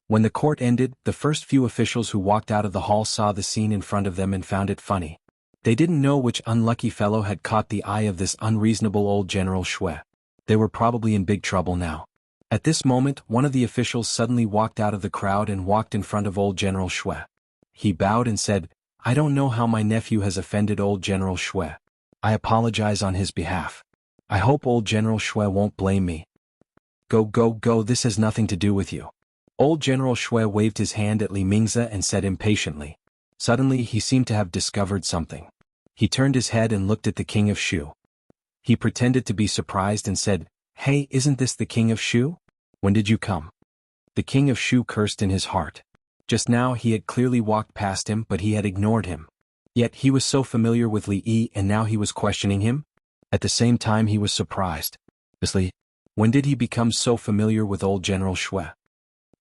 When the court ended, the first few officials who walked out of the hall saw the scene in front of them and found it funny. They didn't know which unlucky fellow had caught the eye of this unreasonable old General Shui. They were probably in big trouble now. At this moment, one of the officials suddenly walked out of the crowd and walked in front of old General Shui. He bowed and said, "I don't know how my nephew has offended old General Shui. I apologize on his behalf. I hope old General Shui won't blame me." Go, this has nothing to do with you." Old General Shui waved his hand at Li Mingzi and said impatiently. Suddenly he seemed to have discovered something. He turned his head and looked at the king of Shu. He pretended to be surprised and said, "Hey, isn't this the king of Shu? When did you come?" The king of Shu cursed in his heart. Just now he had clearly walked past him, but he had ignored him. Yet he was so familiar with Li Yi and now he was questioning him? At the same time he was surprised. When did he become so familiar with old General Shui?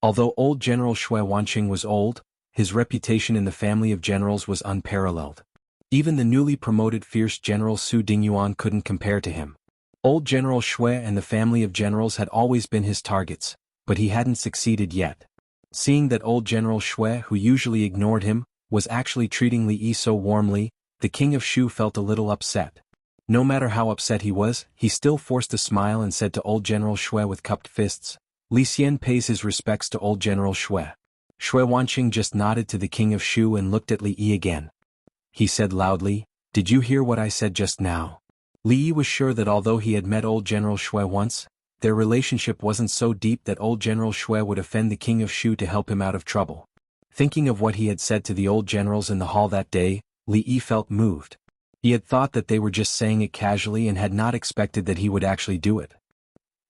Although old General Shui Wanqing was old, his reputation in the family of generals was unparalleled. Even the newly promoted fierce General Su Dingyuan couldn't compare to him. Old General Shui and the family of generals had always been his targets, but he hadn't succeeded yet. Seeing that old General Shui, who usually ignored him, was actually treating Li Yi so warmly, the king of Shu felt a little upset. No matter how upset he was, he still forced a smile and said to old General Shui with cupped fists, "Li Xian pays his respects to old General Shui." Shui Wanqing just nodded to the king of Shu and looked at Li Yi again. He said loudly, "Did you hear what I said just now?" Li Yi was sure that although he had met old General Shui once, their relationship wasn't so deep that old General Shui would offend the king of Shu to help him out of trouble. Thinking of what he had said to the old generals in the hall that day, Li Yi felt moved. He had thought that they were just saying it casually and had not expected that he would actually do it.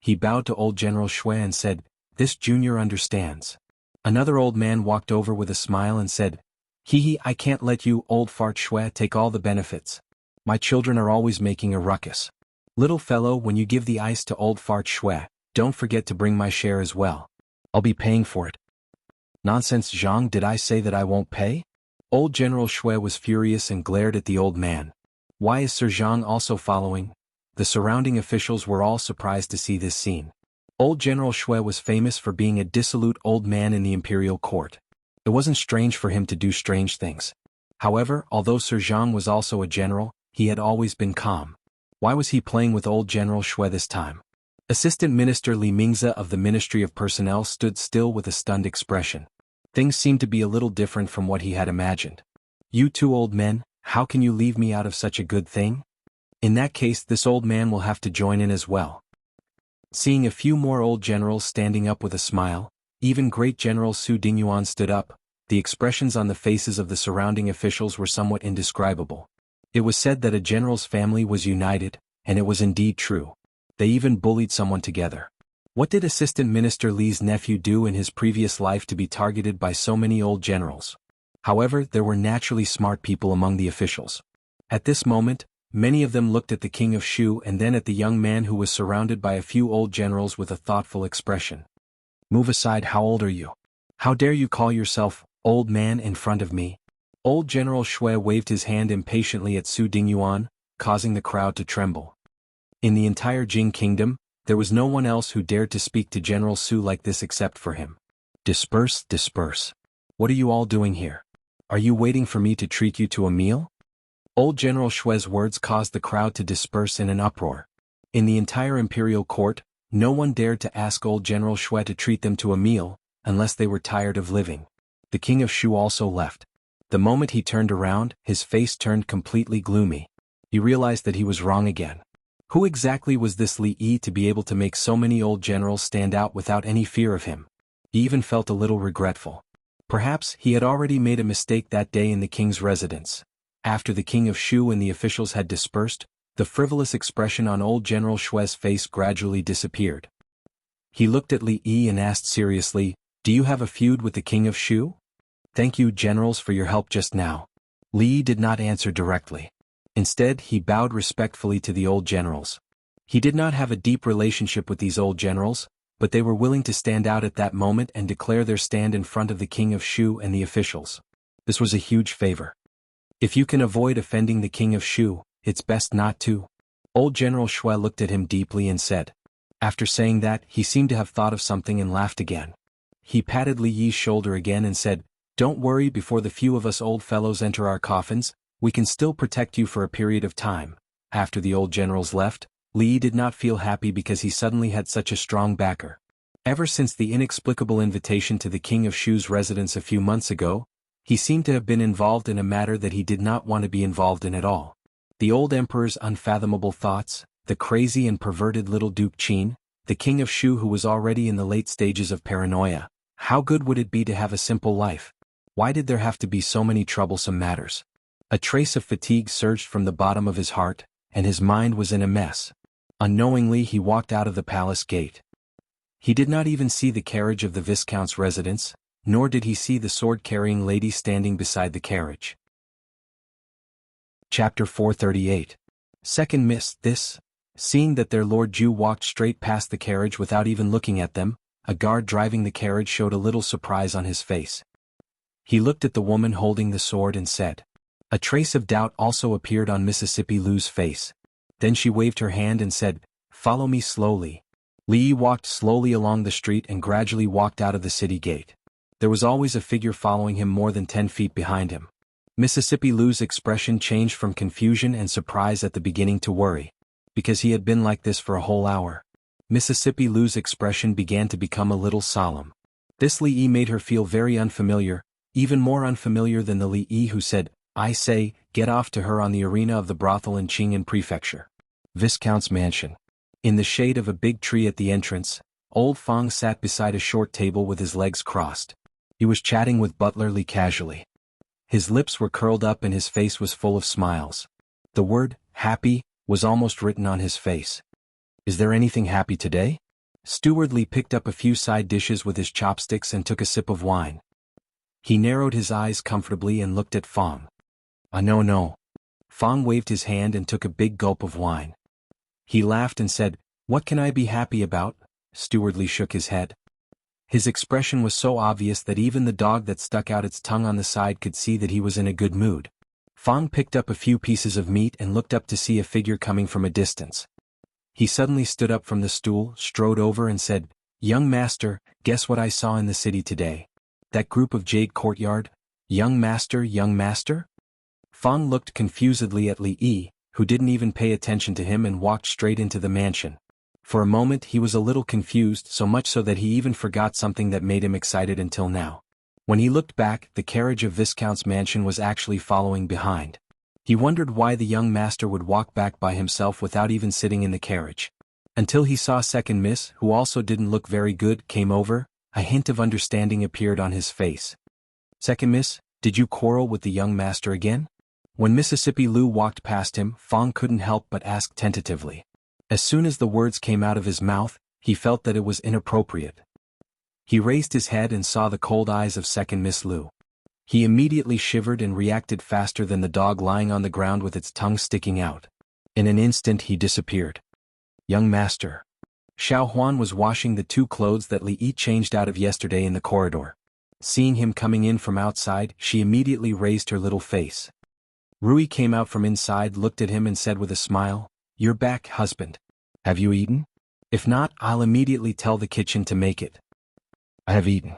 He bowed to old General Shui and said, "This junior understands." Another old man walked over with a smile and said, "Hee, I can't let you, old fart Shui, take all the benefits. My children are always making a ruckus. Little fellow, when you give the ice to old fart Shui, don't forget to bring my share as well. I'll be paying for it." "Nonsense, Zhang, did I say that I won't pay?" Old General Shui was furious and glared at the old man. "Why is Sir Zhang also following?" The surrounding officials were all surprised to see this scene. Old General Shui was famous for being a dissolute old man in the imperial court. It wasn't strange for him to do strange things. However, although Sir Zhang was also a general, he had always been calm. Why was he playing with old General Shui this time? Assistant Minister Li Mingzi of the Ministry of Personnel stood still with a stunned expression. Things seemed to be a little different from what he had imagined. "You two old men, how can you leave me out of such a good thing? In that case, this old man will have to join in as well." Seeing a few more old generals standing up with a smile, even great General Su Dingyuan stood up. The expressions on the faces of the surrounding officials were somewhat indescribable. It was said that a general's family was united, and it was indeed true. They even bullied someone together. What did Assistant Minister Li's nephew do in his previous life to be targeted by so many old generals? However, there were naturally smart people among the officials. At this moment, many of them looked at the king of Shu and then at the young man who was surrounded by a few old generals with a thoughtful expression. "Move aside, how old are you? How dare you call yourself, old man, in front of me?" Old General Shui waved his hand impatiently at Su Dingyuan, causing the crowd to tremble. In the entire Jing kingdom, there was no one else who dared to speak to General Su like this except for him. "Disperse, disperse. What are you all doing here? Are you waiting for me to treat you to a meal?" Old General Shui's words caused the crowd to disperse in an uproar. In the entire imperial court, No one dared to ask old General Shui to treat them to a meal, unless they were tired of living. The king of Shu also left. The moment he turned around, his face turned completely gloomy. He realized that he was wrong again. Who exactly was this Li Yi to be able to make so many old generals stand out without any fear of him? He even felt a little regretful. Perhaps he had already made a mistake that day in the king's residence. After the king of Shu and the officials had dispersed, the frivolous expression on old General Shui's face gradually disappeared. He looked at Li Yi and asked seriously, "Do you have a feud with the king of Shu?" "Thank you, generals, for your help just now." Li Yi did not answer directly. Instead, he bowed respectfully to the old generals. He did not have a deep relationship with these old generals, but they were willing to stand out at that moment and declare their stand in front of the king of Shu and the officials. This was a huge favor. If you can avoid offending the king of Shu, it's best not to. Old General Shui looked at him deeply and said. After saying that, he seemed to have thought of something and laughed again. He patted Li Yi's shoulder again and said, "Don't worry, before the few of us old fellows enter our coffins, we can still protect you for a period of time." After the old generals left, Li Yi did not feel happy because he suddenly had such a strong backer. Ever since the inexplicable invitation to the king of Shu's residence a few months ago, he seemed to have been involved in a matter that he did not want to be involved in at all. The old emperor's unfathomable thoughts, the crazy and perverted little Duke Qin, the king of Shu who was already in the late stages of paranoia. How good would it be to have a simple life? Why did there have to be so many troublesome matters? A trace of fatigue surged from the bottom of his heart, and his mind was in a mess. Unknowingly he walked out of the palace gate. He did not even see the carriage of the Viscount's residence, nor did he see the sword-carrying lady standing beside the carriage. Chapter 438. Second Miss. Seeing that their Lord Ju walked straight past the carriage without even looking at them, a guard driving the carriage showed a little surprise on his face. He looked at the woman holding the sword and said. A trace of doubt also appeared on Mississippi Lu's face. Then she waved her hand and said, "Follow me slowly." Li Yi walked slowly along the street and gradually walked out of the city gate. There was always a figure following him more than 10 feet behind him. Mississippi Lu's expression changed from confusion and surprise at the beginning to worry. Because he had been like this for a whole hour. Mississippi Lu's expression began to become a little solemn. This Li Yi made her feel very unfamiliar, even more unfamiliar than the Li Yi who said, "I say, get off," to her on the arena of the brothel in Qing'an Prefecture. Viscount's mansion. In the shade of a big tree at the entrance, old Fang sat beside a short table with his legs crossed. He was chatting with Butler Li casually. His lips were curled up and his face was full of smiles. The word, happy, was almost written on his face. "Is there anything happy today?" Steward Li picked up a few side dishes with his chopsticks and took a sip of wine. He narrowed his eyes comfortably and looked at Fang. No. Fang waved his hand and took a big gulp of wine. He laughed and said, "What can I be happy about?" Steward Li shook his head. His expression was so obvious that even the dog that stuck out its tongue on the side could see that he was in a good mood. Fang picked up a few pieces of meat and looked up to see a figure coming from a distance. He suddenly stood up from the stool, strode over and said, "Young master, guess what I saw in the city today? That group of Jade Courtyard? Young master?" Fang looked confusedly at Li Yi, who didn't even pay attention to him and walked straight into the mansion. For a moment he was a little confused, so much so that he even forgot something that made him excited until now. When he looked back, the carriage of Viscount's mansion was actually following behind. He wondered why the young master would walk back by himself without even sitting in the carriage. Until he saw Second Miss, who also didn't look very good, came over. A hint of understanding appeared on his face. "Second Miss, did you quarrel with the young master again?" When Mississippi Lu walked past him, Fang couldn't help but ask tentatively. As soon as the words came out of his mouth, he felt that it was inappropriate. He raised his head and saw the cold eyes of Second Miss Lu. He immediately shivered and reacted faster than the dog lying on the ground with its tongue sticking out. In an instant he disappeared. "Young master." Xuanhuan was washing the 2 clothes that Li Yi changed out of yesterday in the corridor. Seeing him coming in from outside, she immediately raised her little face. Rui came out from inside, looked at him and said with a smile, "You're back, husband. Have you eaten? If not, I'll immediately tell the kitchen to make it." "I have eaten,"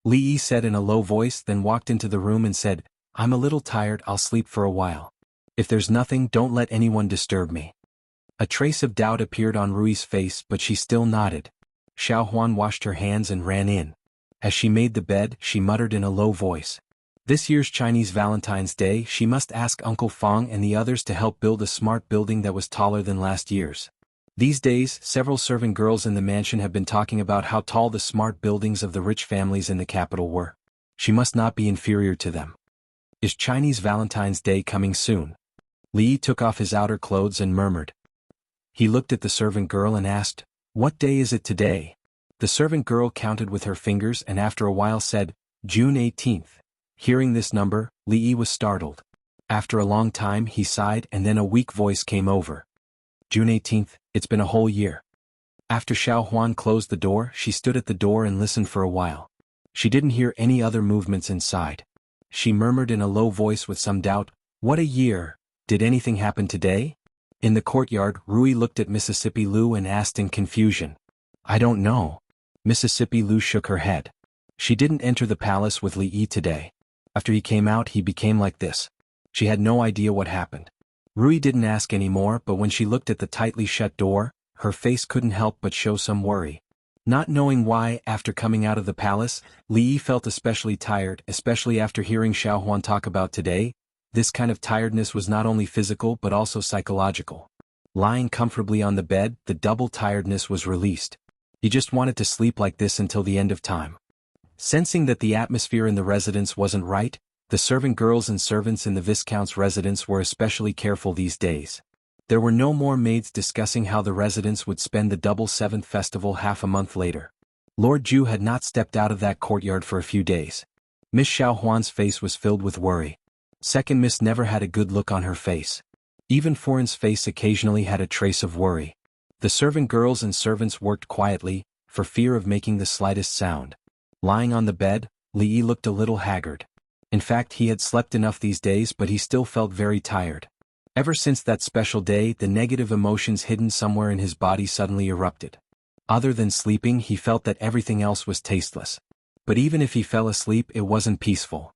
Li Yi said in a low voice, then walked into the room and said, "I'm a little tired, I'll sleep for a while. If there's nothing, don't let anyone disturb me." A trace of doubt appeared on Rui's face, but she still nodded. Xuanhuan washed her hands and ran in. As she made the bed, she muttered in a low voice. This year's Chinese Valentine's Day, she must ask Uncle Fong and the others to help build a smart building that was taller than last year's. These days, several servant girls in the mansion have been talking about how tall the smart buildings of the rich families in the capital were. She must not be inferior to them. Is Chinese Valentine's Day coming soon? Li took off his outer clothes and murmured. He looked at the servant girl and asked, "What day is it today?" The servant girl counted with her fingers and after a while said, "June 18th. Hearing this number, Li was startled. After a long time he sighed and then a weak voice came over. June 18th, it's been a whole year. After Xuanhuan closed the door, she stood at the door and listened for a while. She didn't hear any other movements inside. She murmured in a low voice with some doubt, "What a year! Did anything happen today?" In the courtyard, Rui looked at Mississippi Lu and asked in confusion. "I don't know." Mississippi Lu shook her head. She didn't enter the palace with Li today. After he came out, he became like this. She had no idea what happened. Rui didn't ask any more, but when she looked at the tightly shut door, her face couldn't help but show some worry. Not knowing why, after coming out of the palace, Li felt especially tired, especially after hearing Xuanhuan talk about today. This kind of tiredness was not only physical but also psychological. Lying comfortably on the bed, the double tiredness was released. He just wanted to sleep like this until the end of time. Sensing that the atmosphere in the residence wasn't right, the servant girls and servants in the Viscount's residence were especially careful these days. There were no more maids discussing how the residents would spend the double seventh festival half a month later. Lord Ju had not stepped out of that courtyard for a few days. Miss Xuanhuan's face was filled with worry. Second Miss never had a good look on her face. Even Foreign's face occasionally had a trace of worry. The servant girls and servants worked quietly, for fear of making the slightest sound. Lying on the bed, Li looked a little haggard. In fact, he had slept enough these days, but he still felt very tired. Ever since that special day, the negative emotions hidden somewhere in his body suddenly erupted. Other than sleeping, he felt that everything else was tasteless. But even if he fell asleep, it wasn't peaceful.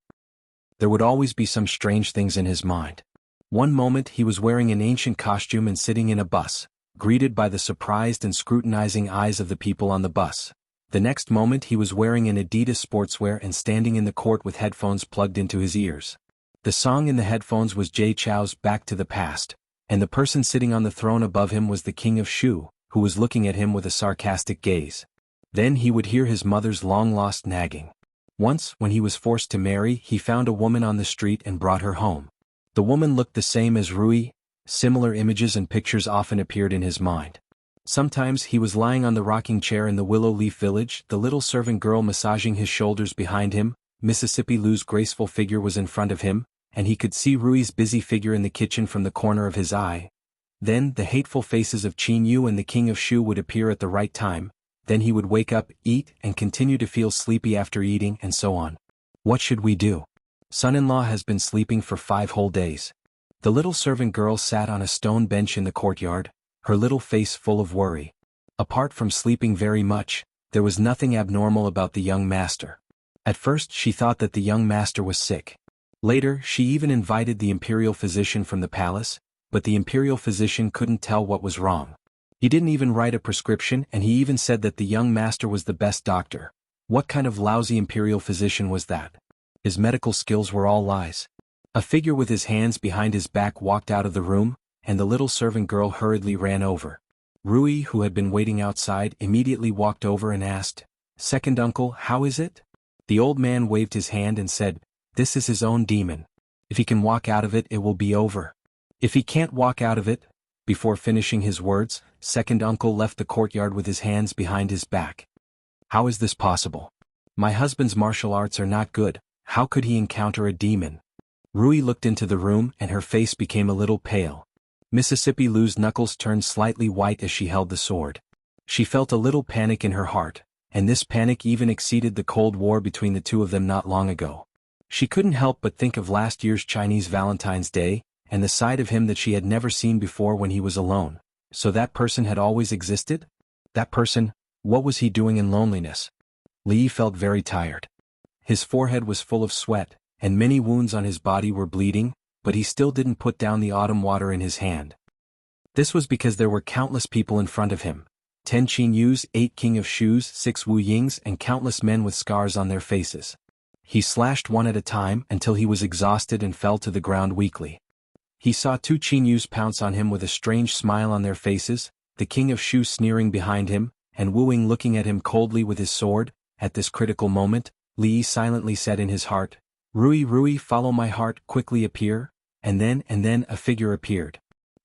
There would always be some strange things in his mind. One moment he was wearing an ancient costume and sitting in a bus, greeted by the surprised and scrutinizing eyes of the people on the bus. The next moment he was wearing an Adidas sportswear and standing in the court with headphones plugged into his ears. The song in the headphones was Jay Chou's Back to the Past, and the person sitting on the throne above him was the King of Shu, who was looking at him with a sarcastic gaze. Then he would hear his mother's long-lost nagging. Once, when he was forced to marry, he found a woman on the street and brought her home. The woman looked the same as Rui. Similar images and pictures often appeared in his mind. Sometimes he was lying on the rocking chair in the Willow Leaf Village, the little servant girl massaging his shoulders behind him, Mississippi Lu's graceful figure was in front of him, and he could see Rui's busy figure in the kitchen from the corner of his eye. Then the hateful faces of Yu and the King of Shu would appear at the right time, then he would wake up, eat, and continue to feel sleepy after eating, and so on. What should we do? Son-in-law has been sleeping for 5 whole days. The little servant girl sat on a stone bench in the courtyard, her little face full of worry. Apart from sleeping very much, there was nothing abnormal about the young master. At first she thought that the young master was sick. Later she even invited the imperial physician from the palace, but the imperial physician couldn't tell what was wrong. He didn't even write a prescription and he even said that the young master was the best doctor. What kind of lousy imperial physician was that? His medical skills were all lies. A figure with his hands behind his back walked out of the room, and the little servant girl hurriedly ran over. Rui, who had been waiting outside, immediately walked over and asked, "Second uncle, how is it?" The old man waved his hand and said, "This is his own demon. If he can walk out of it, it will be over. If he can't walk out of it..." Before finishing his words, second uncle left the courtyard with his hands behind his back. "How is this possible? My husband's martial arts are not good, how could he encounter a demon?" Rui looked into the room and her face became a little pale. Mississippi Lu's knuckles turned slightly white as she held the sword. She felt a little panic in her heart, and this panic even exceeded the Cold War between the two of them not long ago. She couldn't help but think of last year's Chinese Valentine's Day, and the side of him that she had never seen before when he was alone. So that person had always existed? That person, what was he doing in loneliness? Li felt very tired. His forehead was full of sweat, and many wounds on his body were bleeding, but he still didn't put down the autumn water in his hand. This was because there were countless people in front of him. 10 Qianyus, 8 King of Shoes, 6 Wu Yings, and countless men with scars on their faces. He slashed one at a time until he was exhausted and fell to the ground weakly. He saw 2 Qianyus pounce on him with a strange smile on their faces, the King of Shoes sneering behind him, and Wu Ying looking at him coldly with his sword. At this critical moment, Li Yi silently said in his heart, "Rui Rui, follow my heart, quickly appear," and then a figure appeared.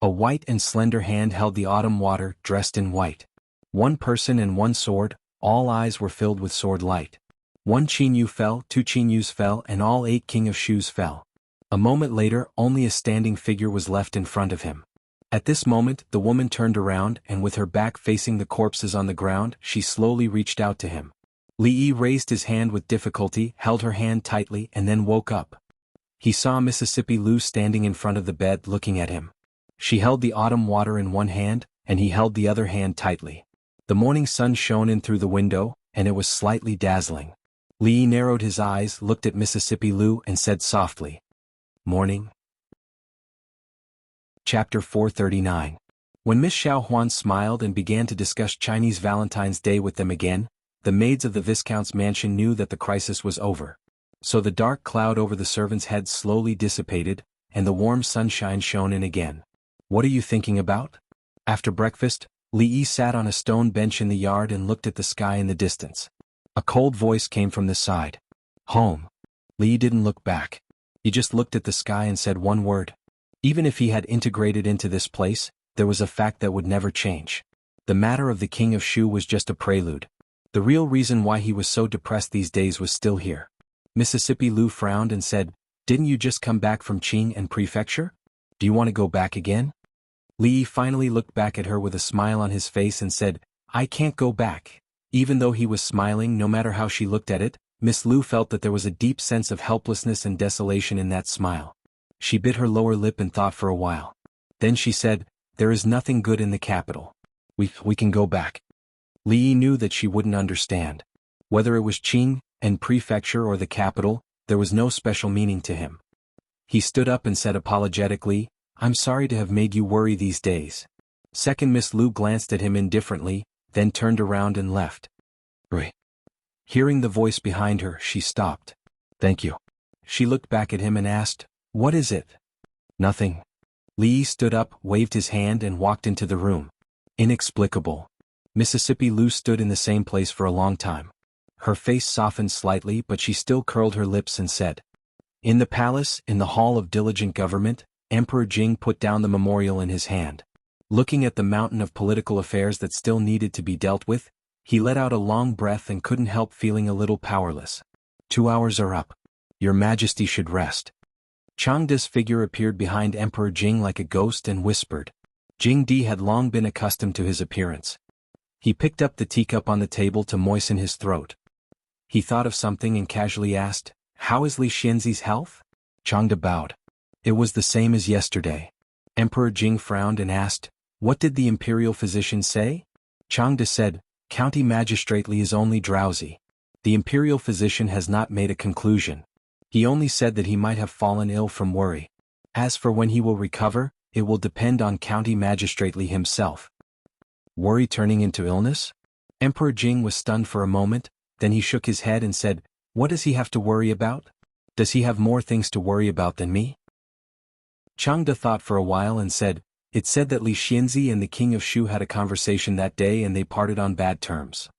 A white and slender hand held the autumn water, dressed in white. One person and one sword, all eyes were filled with sword light. 1 Qianyu fell, 2 Qianyus fell, and all 8 King of Shoes fell. A moment later, only a standing figure was left in front of him. At this moment, the woman turned around, and with her back facing the corpses on the ground, she slowly reached out to him. Li Yi raised his hand with difficulty, held her hand tightly, and then woke up. He saw Mississippi Lu standing in front of the bed looking at him. She held the autumn water in one hand, and he held the other hand tightly. The morning sun shone in through the window, and it was slightly dazzling. Li Yi narrowed his eyes, looked at Mississippi Lu, and said softly, "Morning." Chapter 439. When Miss Xuanhuan smiled and began to discuss Chinese Valentine's Day with them again, the maids of the Viscount's mansion knew that the crisis was over. So the dark cloud over the servants' heads slowly dissipated, and the warm sunshine shone in again. "What are you thinking about?" After breakfast, Li Yi sat on a stone bench in the yard and looked at the sky in the distance. A cold voice came from the side. "Home." Li Yi didn't look back. He just looked at the sky and said one word. Even if he had integrated into this place, there was a fact that would never change. The matter of the King of Shu was just a prelude. The real reason why he was so depressed these days was still here. Mississippi Lu frowned and said, "Didn't you just come back from Qing and Prefecture? Do you want to go back again?" Li Yi finally looked back at her with a smile on his face and said, "I can't go back." Even though he was smiling, no matter how she looked at it, Miss Lu felt that there was a deep sense of helplessness and desolation in that smile. She bit her lower lip and thought for a while. Then she said, "There is nothing good in the capital. We can go back." Li Yi knew that she wouldn't understand. Whether it was Qing and Prefecture or the capital, there was no special meaning to him. He stood up and said apologetically, "I'm sorry to have made you worry these days." Second Miss Lu glanced at him indifferently, then turned around and left. "Rui." Hearing the voice behind her, she stopped. "Thank you." She looked back at him and asked, "What is it?" "Nothing." Li Yi stood up, waved his hand and walked into the room. Inexplicable. Mississippi Lu stood in the same place for a long time. Her face softened slightly, but she still curled her lips and said, "In the palace, in the hall of diligent government," Emperor Jing put down the memorial in his hand. Looking at the mountain of political affairs that still needed to be dealt with, he let out a long breath and couldn't help feeling a little powerless. 2 hours are up. Your Majesty should rest." Changda's figure appeared behind Emperor Jing like a ghost and whispered. Jing Di had long been accustomed to his appearance. He picked up the teacup on the table to moisten his throat. He thought of something and casually asked, "How is Li Xianzi's health?" Changda bowed. "It was the same as yesterday." Emperor Jing frowned and asked, "What did the imperial physician say?" Changda said, "County Magistrate Li is only drowsy. The imperial physician has not made a conclusion. He only said that he might have fallen ill from worry. As for when he will recover, it will depend on County Magistrate Li himself." Worry turning into illness? Emperor Jing was stunned for a moment, then he shook his head and said, "What does he have to worry about? Does he have more things to worry about than me?" Changda thought for a while and said, "It said that Li Xianzi and the King of Shu had a conversation that day and they parted on bad terms."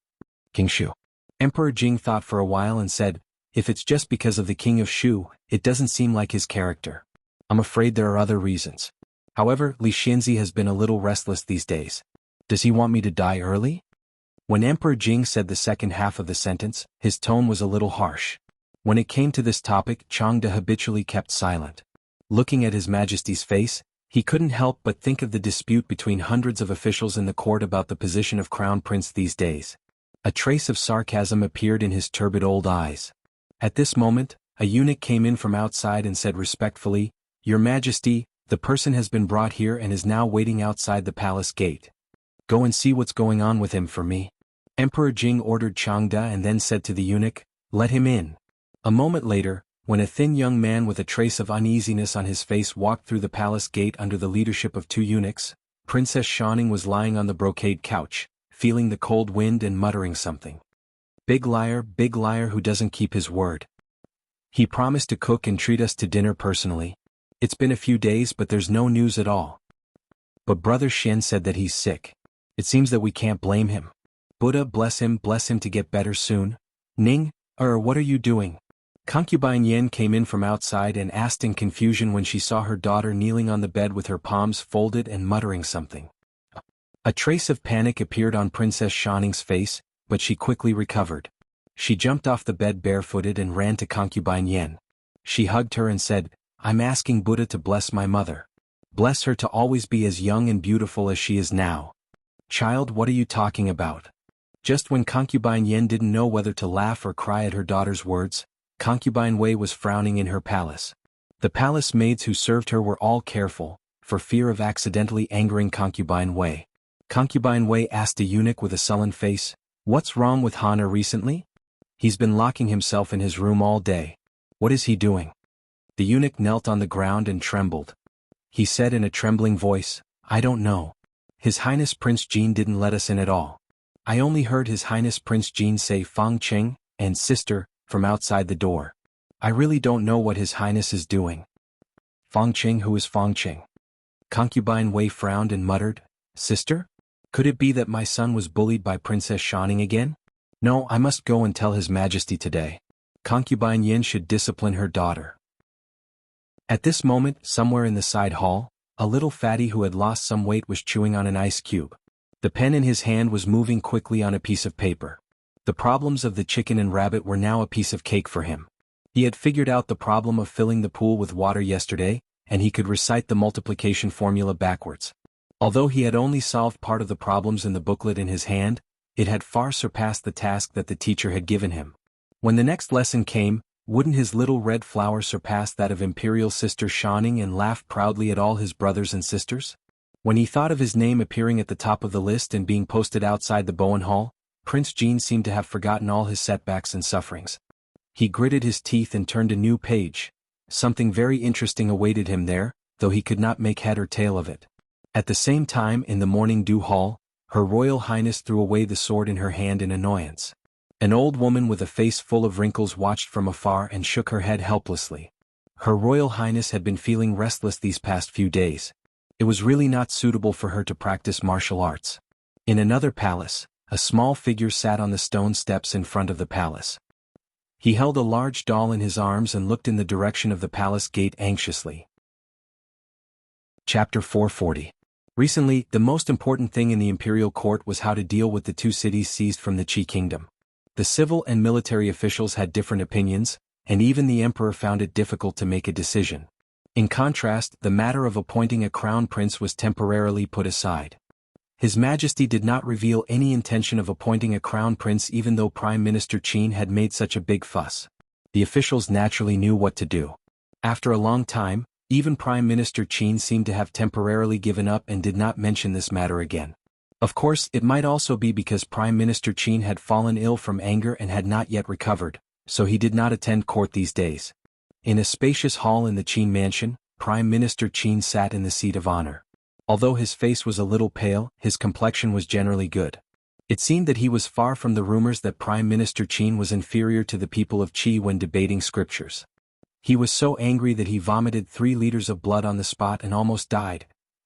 King Shu. Emperor Jing thought for a while and said, "If it's just because of the King of Shu, it doesn't seem like his character. I'm afraid there are other reasons. However, Li Xianzi has been a little restless these days. Does he want me to die early?" When Emperor Jing said the second half of the sentence, his tone was a little harsh. When it came to this topic, Changda habitually kept silent. Looking at His Majesty's face, he couldn't help but think of the dispute between hundreds of officials in the court about the position of Crown Prince these days. A trace of sarcasm appeared in his turbid old eyes. At this moment, a eunuch came in from outside and said respectfully, "Your Majesty, the person has been brought here and is now waiting outside the palace gate. Go and see what's going on with him for me." Emperor Jing ordered Changda and then said to the eunuch, "Let him in." A moment later, when a thin young man with a trace of uneasiness on his face walked through the palace gate under the leadership of 2 eunuchs, Princess Xianxia was lying on the brocade couch, feeling the cold wind and muttering something. Big liar who doesn't keep his word. He promised to cook and treat us to dinner personally. It's been a few days but there's no news at all. But Brother Shen said that he's sick. It seems that we can't blame him. Buddha bless him to get better soon. Ning, what are you doing? Concubine Yen came in from outside and asked in confusion when she saw her daughter kneeling on the bed with her palms folded and muttering something. A trace of panic appeared on Princess Xianxia's face, but she quickly recovered. She jumped off the bed barefooted and ran to Concubine Yen. She hugged her and said, "I'm asking Buddha to bless my mother. Bless her to always be as young and beautiful as she is now." "Child, what are you talking about?" Just when Concubine Yen didn't know whether to laugh or cry at her daughter's words, Concubine Wei was frowning in her palace. The palace maids who served her were all careful, for fear of accidentally angering Concubine Wei. Concubine Wei asked a eunuch with a sullen face, "What's wrong with Hana recently? He's been locking himself in his room all day. What is he doing?" The eunuch knelt on the ground and trembled. He said in a trembling voice, "I don't know. His Highness Prince Jin didn't let us in at all. I only heard His Highness Prince Jin say Fang Cheng and sister from outside the door. I really don't know what His Highness is doing." "Fang Cheng? Who is Fang Cheng?" Concubine Wei frowned and muttered, "Sister? Could it be that my son was bullied by Princess Xianxia again? No, I must go and tell His Majesty today. Concubine Yin should discipline her daughter." At this moment, somewhere in the side hall, a little fatty who had lost some weight was chewing on an ice cube. The pen in his hand was moving quickly on a piece of paper. The problems of the chicken and rabbit were now a piece of cake for him. He had figured out the problem of filling the pool with water yesterday, and he could recite the multiplication formula backwards. Although he had only solved part of the problems in the booklet in his hand, it had far surpassed the task that the teacher had given him. When the next lesson came, wouldn't his little red flower surpass that of Imperial Sister Xianxia and laugh proudly at all his brothers and sisters? When he thought of his name appearing at the top of the list and being posted outside the Bowen Hall, Prince Jin seemed to have forgotten all his setbacks and sufferings. He gritted his teeth and turned a new page. Something very interesting awaited him there, though he could not make head or tail of it. At the same time, in the morning dew hall, Her Royal Highness threw away the sword in her hand in annoyance. An old woman with a face full of wrinkles watched from afar and shook her head helplessly. Her Royal Highness had been feeling restless these past few days. It was really not suitable for her to practice martial arts. In another palace, a small figure sat on the stone steps in front of the palace. He held a large doll in his arms and looked in the direction of the palace gate anxiously. Chapter 440. Recently, the most important thing in the imperial court was how to deal with the two cities seized from the Qi kingdom. The civil and military officials had different opinions, and even the emperor found it difficult to make a decision. In contrast, the matter of appointing a crown prince was temporarily put aside. His Majesty did not reveal any intention of appointing a crown prince even though Prime Minister Qin had made such a big fuss. The officials naturally knew what to do. After a long time, even Prime Minister Qin seemed to have temporarily given up and did not mention this matter again. Of course, it might also be because Prime Minister Qin had fallen ill from anger and had not yet recovered, so he did not attend court these days. In a spacious hall in the Qin mansion, Prime Minister Qin sat in the seat of honor. Although his face was a little pale, his complexion was generally good. It seemed that he was far from the rumors that Prime Minister Qin was inferior to the people of Qi when debating scriptures. He was so angry that he vomited 3 liters of blood on the spot and almost died.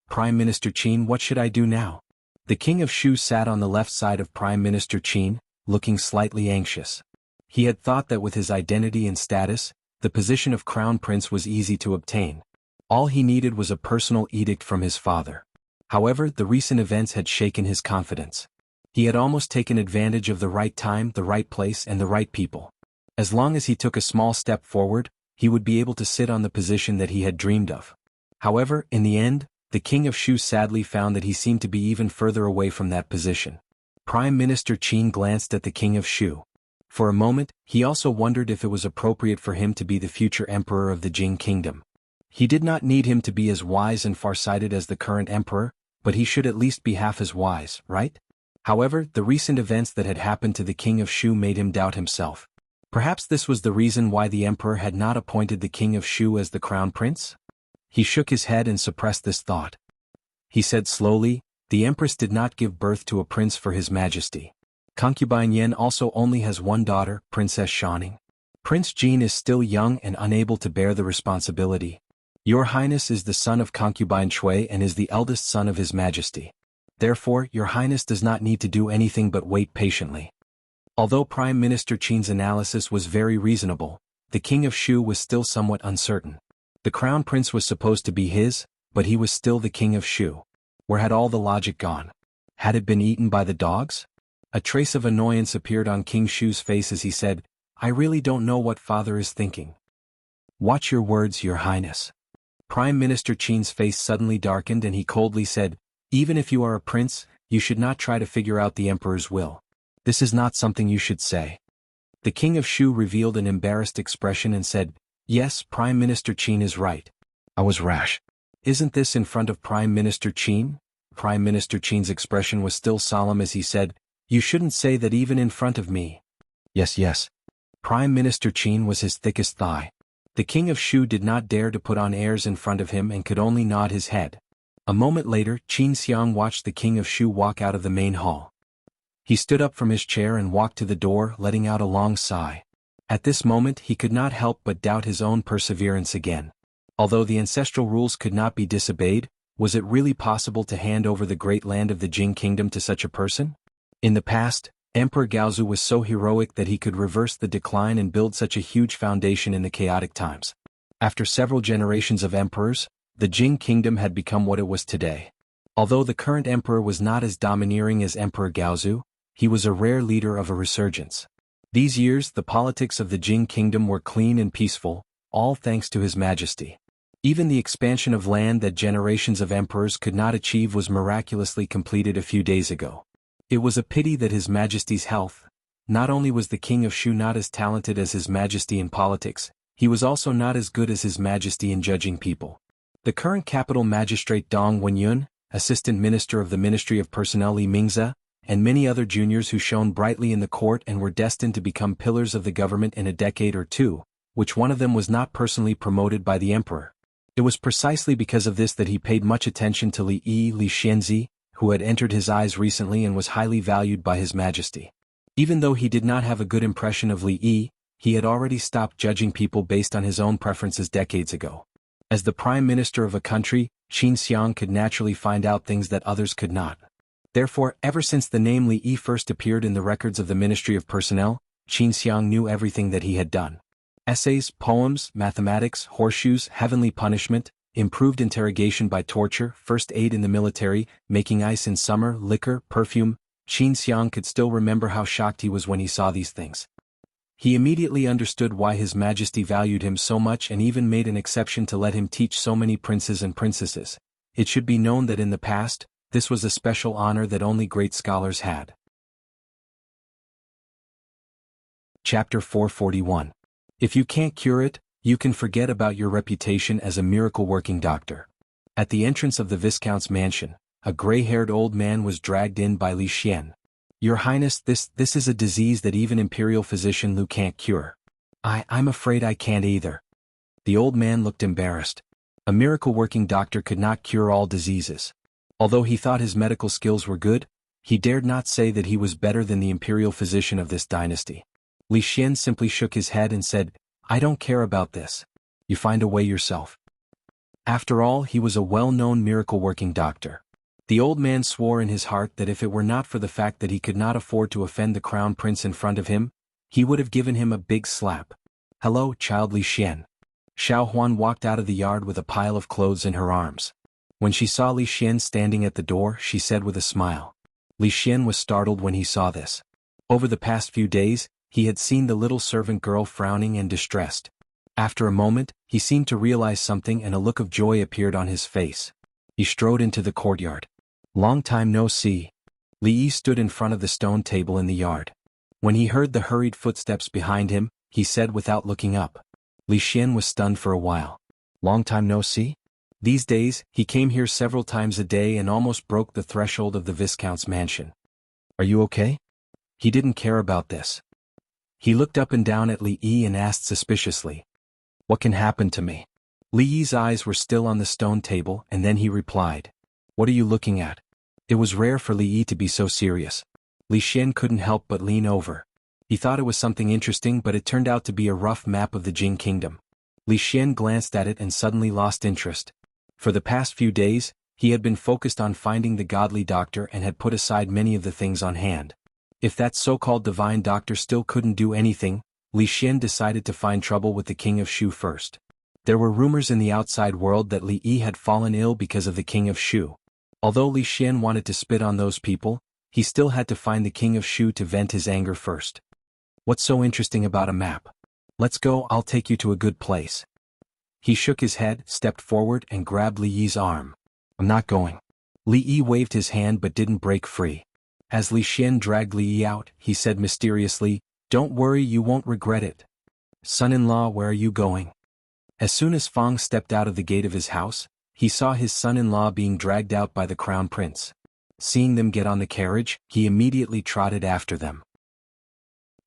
"Prime Minister Qin, what should I do now?" The King of Shu sat on the left side of Prime Minister Qin, looking slightly anxious. He had thought that with his identity and status, the position of crown prince was easy to obtain. All he needed was a personal edict from his father. However, the recent events had shaken his confidence. He had almost taken advantage of the right time, the right place, and the right people. As long as he took a small step forward, he would be able to sit on the position that he had dreamed of. However, in the end, the King of Shu sadly found that he seemed to be even further away from that position. Prime Minister Qin glanced at the King of Shu. For a moment, he also wondered if it was appropriate for him to be the future emperor of the Jing kingdom. He did not need him to be as wise and farsighted as the current emperor, but he should at least be half as wise, right? However, the recent events that had happened to the King of Shu made him doubt himself. Perhaps this was the reason why the emperor had not appointed the King of Shu as the crown prince? He shook his head and suppressed this thought. he said slowly, "The Empress did not give birth to a prince for His Majesty. Concubine Yen also only has one daughter, Princess Xianxia. Prince Jin is still young and unable to bear the responsibility. Your Highness is the son of concubine Shui and is the eldest son of His Majesty. Therefore, Your Highness does not need to do anything but wait patiently." Although Prime Minister Qin's analysis was very reasonable, the King of Shu was still somewhat uncertain. The crown prince was supposed to be his, but he was still the King of Shu. Where had all the logic gone? Had it been eaten by the dogs? A trace of annoyance appeared on King Shu's face as he said, "I really don't know what father is thinking." "Watch your words, Your Highness." Prime Minister Qin's face suddenly darkened and he coldly said, "Even if you are a prince, you should not try to figure out the emperor's will. This is not something you should say." The King of Shu revealed an embarrassed expression and said, "Yes, Prime Minister Qin is right. I was rash." "Isn't this in front of Prime Minister Qin?" Prime Minister Qin's expression was still solemn as he said, "You shouldn't say that even in front of me." "Yes, yes." Prime Minister Qin was his thickest thigh. The King of Shu did not dare to put on airs in front of him and could only nod his head. A moment later, Qin Xiang watched the King of Shu walk out of the main hall. He stood up from his chair and walked to the door, letting out a long sigh. At this moment he could not help but doubt his own perseverance again. Although the ancestral rules could not be disobeyed, was it really possible to hand over the great land of the Jing kingdom to such a person? In the past, Emperor Gaozu was so heroic that he could reverse the decline and build such a huge foundation in the chaotic times. After several generations of emperors, the Jing kingdom had become what it was today. Although the current emperor was not as domineering as Emperor Gaozu, he was a rare leader of a resurgence. These years the politics of the Jing kingdom were clean and peaceful, all thanks to His Majesty. Even the expansion of land that generations of emperors could not achieve was miraculously completed a few days ago. It was a pity that His Majesty's health. Not only was the King of Shu not as talented as His Majesty in politics, he was also not as good as His Majesty in judging people. The current capital magistrate Dong Wenyun, assistant minister of the Ministry of Personnel Li Mingze, and many other juniors who shone brightly in the court and were destined to become pillars of the government in a decade or two, which one of them was not personally promoted by the emperor. It was precisely because of this that he paid much attention to Li Xianxia, who had entered his eyes recently and was highly valued by His Majesty. Even though he did not have a good impression of Li, he had already stopped judging people based on his own preferences decades ago. As the prime minister of a country, Qin Xiang could naturally find out things that others could not. Therefore, ever since the name Li first appeared in the records of the Ministry of Personnel, Qin Xiang knew everything that he had done. Essays, poems, mathematics, horseshoes, heavenly punishment, improved interrogation by torture, first aid in the military, making ice in summer, liquor, perfume. Qin Xiang could still remember how shocked he was when he saw these things. He immediately understood why His Majesty valued him so much and even made an exception to let him teach so many princes and princesses. It should be known that in the past, this was a special honor that only great scholars had. Chapter 441. If you can't cure it, you can forget about your reputation as a miracle-working doctor. At the entrance of the Viscount's mansion, a gray-haired old man was dragged in by Li Xian. "Your Highness, this is a disease that even Imperial Physician Lu can't cure." I'm afraid I can't either." The old man looked embarrassed. A miracle-working doctor could not cure all diseases. Although he thought his medical skills were good, he dared not say that he was better than the Imperial Physician of this dynasty. Li Xian simply shook his head and said, "I don't care about this. You find a way yourself." After all, he was a well-known miracle-working doctor. The old man swore in his heart that if it were not for the fact that he could not afford to offend the crown prince in front of him, he would have given him a big slap. "Hello, child Li Xian." Xuanhuan walked out of the yard with a pile of clothes in her arms. When she saw Li Xian standing at the door, she said with a smile. Li Xian was startled when he saw this. Over the past few days, he had seen the little servant girl frowning and distressed. After a moment, he seemed to realize something and a look of joy appeared on his face. He strode into the courtyard. "Long time no see." Li Yi stood in front of the stone table in the yard. When he heard the hurried footsteps behind him, he said without looking up. Li Xian was stunned for a while. "Long time no see?" These days, he came here several times a day and almost broke the threshold of the Viscount's mansion. "Are you okay?" He didn't care about this. He looked up and down at Li Yi and asked suspiciously, "What can happen to me?" Li Yi's eyes were still on the stone table and then he replied, What are you looking at? It was rare for Li Yi to be so serious. Li Xian couldn't help but lean over. He thought it was something interesting, but it turned out to be a rough map of the Jing kingdom. Li Xian glanced at it and suddenly lost interest. For the past few days, he had been focused on finding the godly doctor and had put aside many of the things on hand. If that so-called divine doctor still couldn't do anything, Li Xian decided to find trouble with the king of Shu first. There were rumors in the outside world that Li Yi had fallen ill because of the king of Shu. Although Li Xian wanted to spit on those people, he still had to find the king of Shu to vent his anger first. What's so interesting about a map? Let's go, I'll take you to a good place. He shook his head, stepped forward and grabbed Li Yi's arm. I'm not going. Li Yi waved his hand but didn't break free. As Li Xian dragged Li Yi out, he said mysteriously, "Don't worry, you won't regret it." "Son-in-law, where are you going?" As soon as Fang stepped out of the gate of his house, he saw his son-in-law being dragged out by the crown prince. Seeing them get on the carriage, he immediately trotted after them.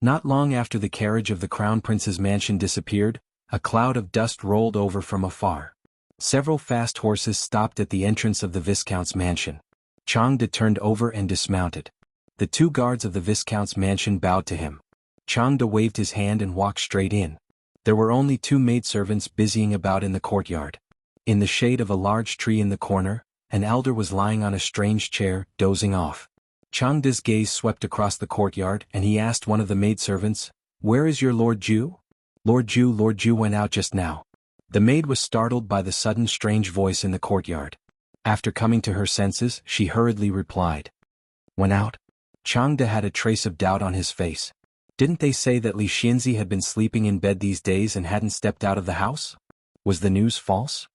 Not long after the carriage of the crown prince's mansion disappeared, a cloud of dust rolled over from afar. Several fast horses stopped at the entrance of the Viscount's mansion. Changde turned over and dismounted. The two guards of the Viscount's mansion bowed to him. Changde waved his hand and walked straight in. There were only two maidservants busying about in the courtyard. In the shade of a large tree in the corner, an elder was lying on a strange chair, dozing off. Changde's gaze swept across the courtyard and he asked one of the maidservants, "Where is your Lord Ju?" Lord Ju went out just now." The maid was startled by the sudden strange voice in the courtyard. After coming to her senses, she hurriedly replied, "Went out?" Changde had a trace of doubt on his face. Didn't they say that Li Xianzi had been sleeping in bed these days and hadn't stepped out of the house? Was the news false?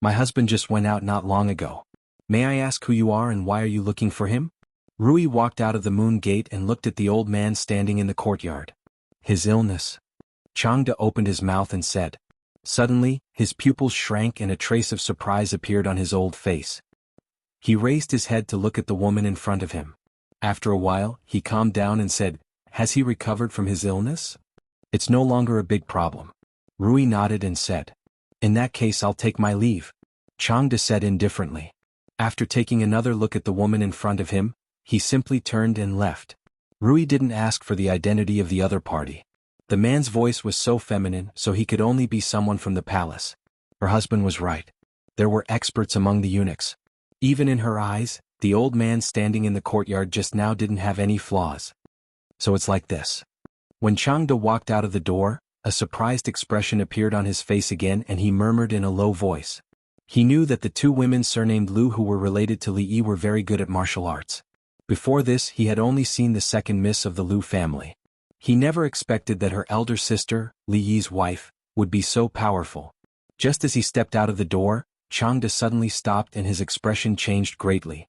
"My husband just went out not long ago. May I ask who you are and why are you looking for him?" Rui walked out of the moon gate and looked at the old man standing in the courtyard. "His illness." Changde opened his mouth and said. Suddenly, his pupils shrank and a trace of surprise appeared on his old face. He raised his head to look at the woman in front of him. After a while, he calmed down and said, "Has he recovered from his illness?" "It's no longer a big problem." Rui nodded and said, "In that case I'll take my leave." Changde said indifferently. After taking another look at the woman in front of him, he simply turned and left. Rui didn't ask for the identity of the other party. The man's voice was so feminine, so he could only be someone from the palace. Her husband was right. There were experts among the eunuchs. Even in her eyes, the old man standing in the courtyard just now didn't have any flaws. So it's like this. When Changde walked out of the door, a surprised expression appeared on his face again and he murmured in a low voice. He knew that the two women surnamed Lu who were related to Li Yi were very good at martial arts. Before this he had only seen the second miss of the Lu family. He never expected that her elder sister, Li Yi's wife, would be so powerful. Just as he stepped out of the door, Changde suddenly stopped and his expression changed greatly.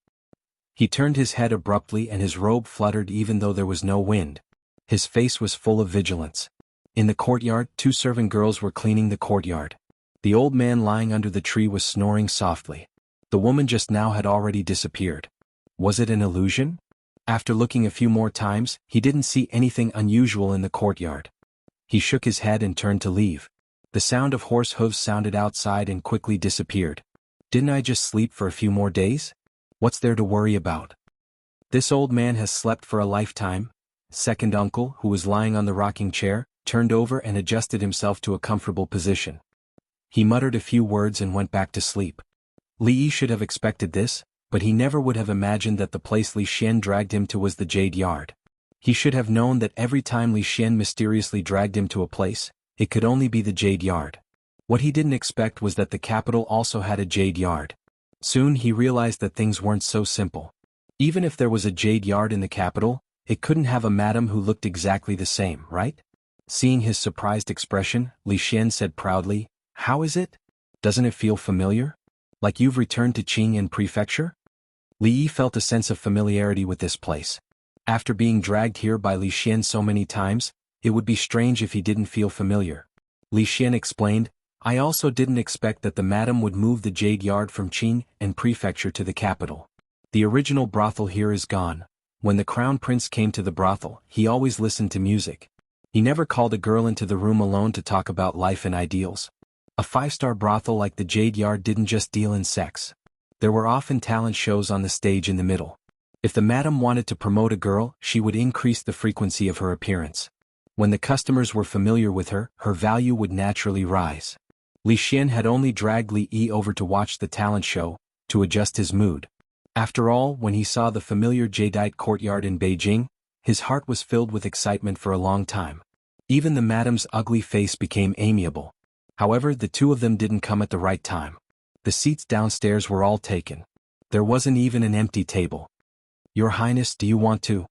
He turned his head abruptly and his robe fluttered even though there was no wind. His face was full of vigilance. In the courtyard, two servant girls were cleaning the courtyard. The old man lying under the tree was snoring softly. The woman just now had already disappeared. Was it an illusion? After looking a few more times, he didn't see anything unusual in the courtyard. He shook his head and turned to leave. The sound of horse hooves sounded outside and quickly disappeared. Didn't I just sleep for a few more days? What's there to worry about? This old man has slept for a lifetime. Second uncle, who was lying on the rocking chair, turned over and adjusted himself to a comfortable position. He muttered a few words and went back to sleep. Li Yi should have expected this, but he never would have imagined that the place Li Xian dragged him to was the Jade Yard. He should have known that every time Li Xian mysteriously dragged him to a place, it could only be the Jade Yard. What he didn't expect was that the capital also had a Jade Yard. Soon he realized that things weren't so simple. Even if there was a Jade Yard in the capital, it couldn't have a madam who looked exactly the same, right? Seeing his surprised expression, Li Xian said proudly, "How is it? Doesn't it feel familiar? Like you've returned to Qing'an Prefecture?" Li Yi felt a sense of familiarity with this place. After being dragged here by Li Xian so many times, it would be strange if he didn't feel familiar. Li Xian explained, "I also didn't expect that the madam would move the Jade Yard from Qing'an Prefecture to the capital. The original brothel here is gone. When the crown prince came to the brothel, he always listened to music. He never called a girl into the room alone to talk about life and ideals. A five-star brothel like the Jade Yard didn't just deal in sex. There were often talent shows on the stage in the middle. If the madam wanted to promote a girl, she would increase the frequency of her appearance. When the customers were familiar with her, her value would naturally rise. Li Xian had only dragged Li Yi over to watch the talent show, to adjust his mood. After all, when he saw the familiar jadeite courtyard in Beijing, his heart was filled with excitement for a long time. Even the madam's ugly face became amiable. However, the two of them didn't come at the right time. The seats downstairs were all taken. There wasn't even an empty table. "Your Highness, do you want to?"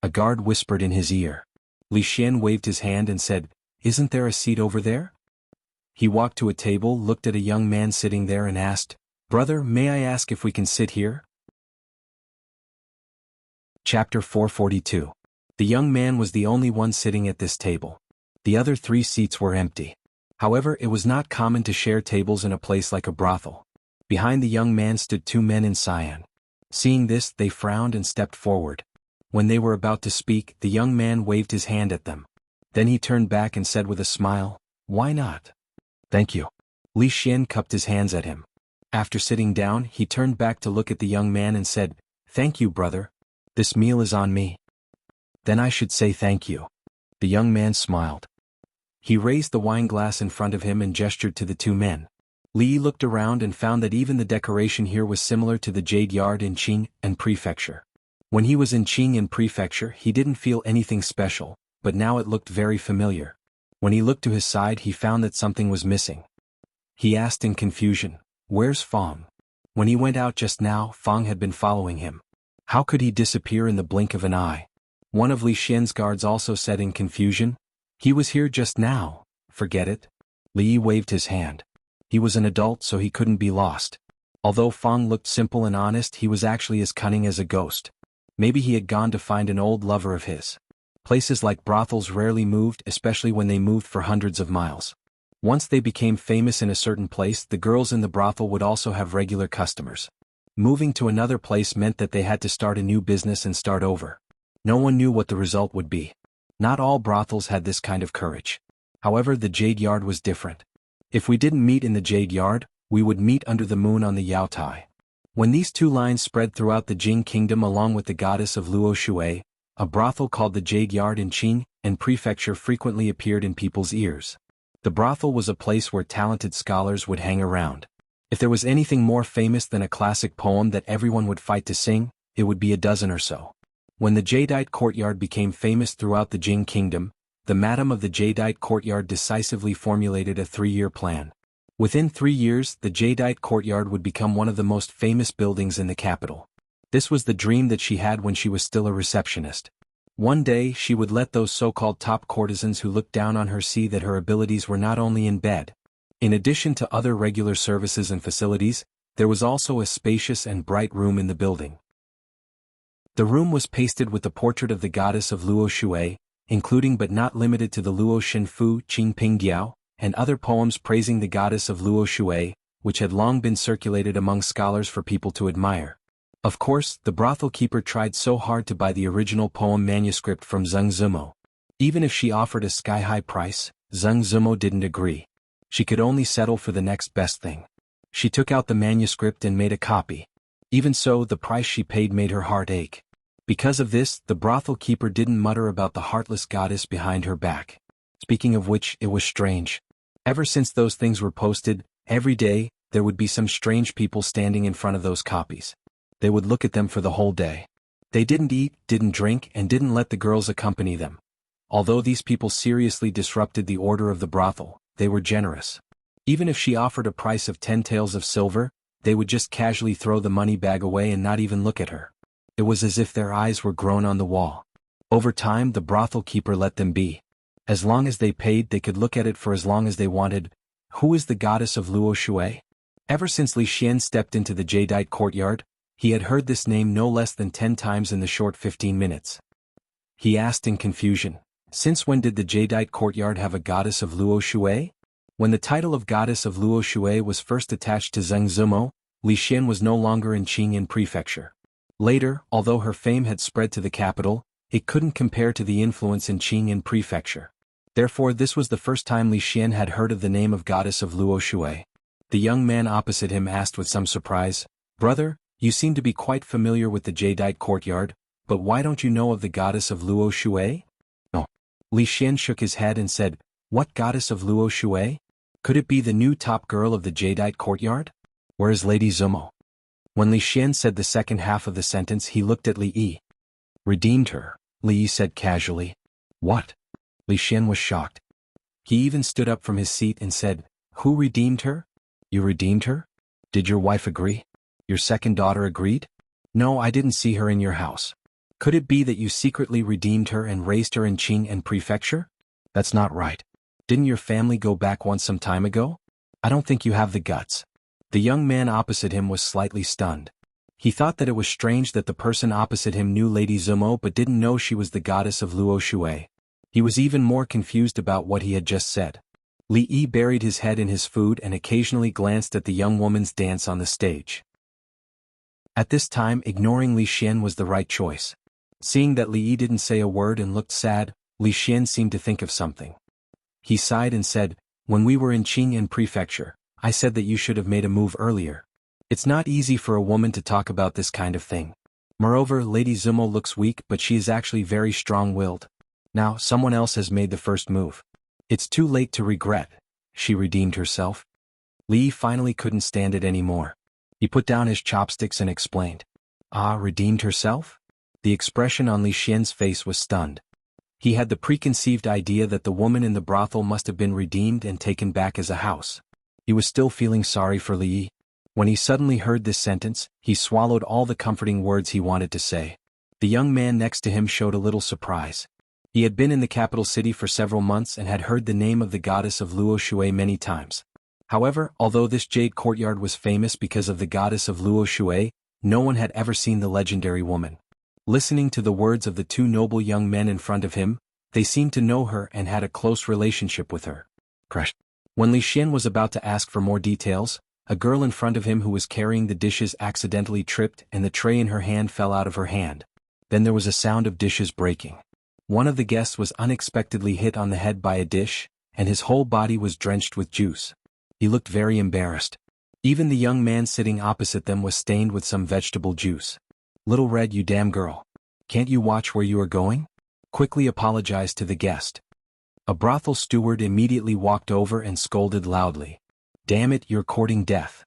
a guard whispered in his ear. Li Xian waved his hand and said, "Isn't there a seat over there?" He walked to a table, looked at a young man sitting there and asked, "Brother, may I ask if we can sit here?" Chapter 442. The young man was the only one sitting at this table. The other 3 seats were empty. However, it was not common to share tables in a place like a brothel. Behind the young man stood 2 men in cyan. Seeing this, they frowned and stepped forward. When they were about to speak, the young man waved his hand at them. Then he turned back and said with a smile, "Why not?" "Thank you." Li Xian cupped his hands at him. After sitting down, he turned back to look at the young man and said, "Thank you, brother. This meal is on me." "Then I should say thank you." The young man smiled. He raised the wine glass in front of him and gestured to the 2 men. Li looked around and found that even the decoration here was similar to the Jade Yard in Qing and Prefecture. When he was in Qing and Prefecture, he didn't feel anything special, but now it looked very familiar. When he looked to his side, he found that something was missing. He asked in confusion, "Where's Fong?" When he went out just now, Fong had been following him. How could he disappear in the blink of an eye? One of Li Xian's guards also said in confusion, "He was here just now, forget it." Li waved his hand. He was an adult, so he couldn't be lost. Although Fong looked simple and honest, he was actually as cunning as a ghost. Maybe he had gone to find an old lover of his. Places like brothels rarely moved, especially when they moved for hundreds of miles. Once they became famous in a certain place, the girls in the brothel would also have regular customers. Moving to another place meant that they had to start a new business and start over. No one knew what the result would be. Not all brothels had this kind of courage. However, the Jade Yard was different. If we didn't meet in the Jade Yard, we would meet under the moon on the Yaotai. When these 2 lines spread throughout the Jing kingdom along with the goddess of Luo Shui, a brothel called the Jade Yard in Qing and Prefecture frequently appeared in people's ears. The brothel was a place where talented scholars would hang around. If there was anything more famous than a classic poem that everyone would fight to sing, it would be a dozen or so. When the Jadeite courtyard became famous throughout the Jing kingdom, the madam of the Jadeite courtyard decisively formulated a 3-year plan. Within 3 years, the Jadeite courtyard would become one of the most famous buildings in the capital. This was the dream that she had when she was still a receptionist. One day, she would let those so-called top courtesans who looked down on her see that her abilities were not only in bed. In addition to other regular services and facilities, there was also a spacious and bright room in the building. The room was pasted with the portrait of the goddess of Luo Shui, including but not limited to the Luo Shenfu Qing Ping Diao, and other poems praising the goddess of Luo Shui, which had long been circulated among scholars for people to admire. Of course, the brothel keeper tried so hard to buy the original poem manuscript from Zheng Zimo. Even if she offered a sky-high price, Zheng Zimo didn't agree. She could only settle for the next best thing. She took out the manuscript and made a copy. Even so, the price she paid made her heart ache. Because of this, the brothel keeper didn't mutter about the heartless goddess behind her back. Speaking of which, it was strange. Ever since those things were posted, every day, there would be some strange people standing in front of those copies. They would look at them for the whole day. They didn't eat, didn't drink, and didn't let the girls accompany them. Although these people seriously disrupted the order of the brothel, they were generous. Even if she offered a price of 10 taels of silver, they would just casually throw the money bag away and not even look at her. It was as if their eyes were grown on the wall. Over time, the brothel keeper let them be. As long as they paid, they could look at it for as long as they wanted. Who is the goddess of Luo Shui? Ever since Li Xian stepped into the Jadeite courtyard, he had heard this name no less than 10 times in the short 15 minutes. He asked in confusion, since when did the Jadeite courtyard have a goddess of Luo Shui? When the title of goddess of Luo Shui was first attached to Zheng Zimo, Li Xian was no longer in Qingyan Prefecture. Later, although her fame had spread to the capital, it couldn't compare to the influence in Qingyan Prefecture. Therefore, this was the first time Li Xian had heard of the name of goddess of Luo Shui. The young man opposite him asked with some surprise, Brother, you seem to be quite familiar with the jadeite courtyard, but why don't you know of the goddess of Luo Shui? No. Li Xian shook his head and said, What goddess of Luo Shui? Could it be the new top girl of the jadeite courtyard? Where is Lady Zumo? When Li Xian said the second half of the sentence, he looked at Li Yi. Redeemed her, Li Yi said casually. What? Li Xian was shocked. He even stood up from his seat and said, Who redeemed her? You redeemed her? Did your wife agree? Your second daughter agreed? No, I didn't see her in your house. Could it be that you secretly redeemed her and raised her in Qing and prefecture? That's not right. Didn't your family go back once some time ago? I don't think you have the guts. The young man opposite him was slightly stunned. He thought that it was strange that the person opposite him knew Lady Zumo but didn't know she was the goddess of Luo Shui. He was even more confused about what he had just said. Li Yi buried his head in his food and occasionally glanced at the young woman's dance on the stage. At this time, ignoring Li Xian was the right choice. Seeing that Li Yi didn't say a word and looked sad, Li Xian seemed to think of something. He sighed and said, When we were in Qing and prefecture, I said that you should have made a move earlier. It's not easy for a woman to talk about this kind of thing. Moreover, Lady Zumo looks weak but she is actually very strong-willed. Now, someone else has made the first move. It's too late to regret. She redeemed herself. Li Yi finally couldn't stand it anymore. He put down his chopsticks and explained. Ah, redeemed herself? The expression on Li Xian's face was stunned. He had the preconceived idea that the woman in the brothel must have been redeemed and taken back as a house. He was still feeling sorry for Li Yi. When he suddenly heard this sentence, he swallowed all the comforting words he wanted to say. The young man next to him showed a little surprise. He had been in the capital city for several months and had heard the name of the goddess of Luo Shui many times. However, although this jade courtyard was famous because of the goddess of Luo Shui, no one had ever seen the legendary woman. Listening to the words of the two noble young men in front of him, they seemed to know her and had a close relationship with her. When Li Xian was about to ask for more details, a girl in front of him who was carrying the dishes accidentally tripped and the tray in her hand fell out of her hand. Then there was a sound of dishes breaking. One of the guests was unexpectedly hit on the head by a dish, and his whole body was drenched with juice. He looked very embarrassed. Even the young man sitting opposite them was stained with some vegetable juice. Little Red, you damn girl. Can't you watch where you are going? Quickly apologized to the guest. A brothel steward immediately walked over and scolded loudly. Damn it, you're courting death.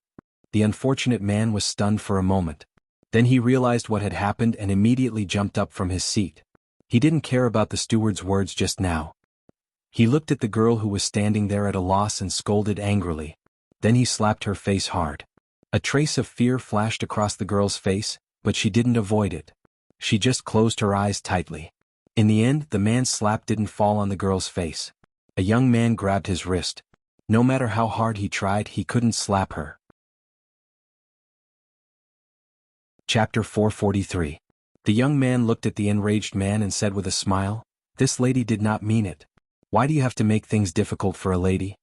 The unfortunate man was stunned for a moment. Then he realized what had happened and immediately jumped up from his seat. He didn't care about the steward's words just now. He looked at the girl who was standing there at a loss and scolded angrily. Then he slapped her face hard. A trace of fear flashed across the girl's face, but she didn't avoid it. She just closed her eyes tightly. In the end, the man's slap didn't fall on the girl's face. A young man grabbed his wrist. No matter how hard he tried, he couldn't slap her. Chapter 443. The young man looked at the enraged man and said with a smile, This lady did not mean it. Why do you have to make things difficult for a lady?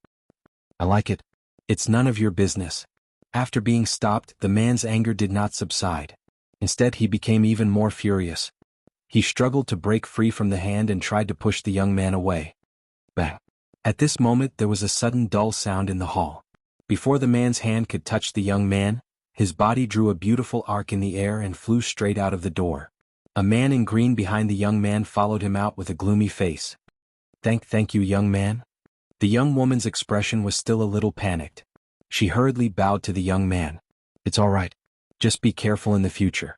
I like it. It's none of your business. After being stopped, the man's anger did not subside. Instead, he became even more furious. He struggled to break free from the hand and tried to push the young man away. Bang! At this moment there was a sudden dull sound in the hall. Before the man's hand could touch the young man, his body drew a beautiful arc in the air and flew straight out of the door. A man in green behind the young man followed him out with a gloomy face. Thank you, young man. The young woman's expression was still a little panicked. She hurriedly bowed to the young man. It's all right. Just be careful in the future.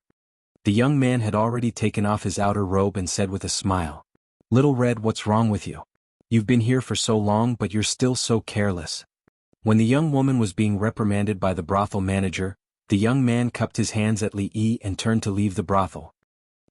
The young man had already taken off his outer robe and said with a smile, Little Red, what's wrong with you? You've been here for so long but you're still so careless. When the young woman was being reprimanded by the brothel manager, the young man cupped his hands at Li Yi and turned to leave the brothel.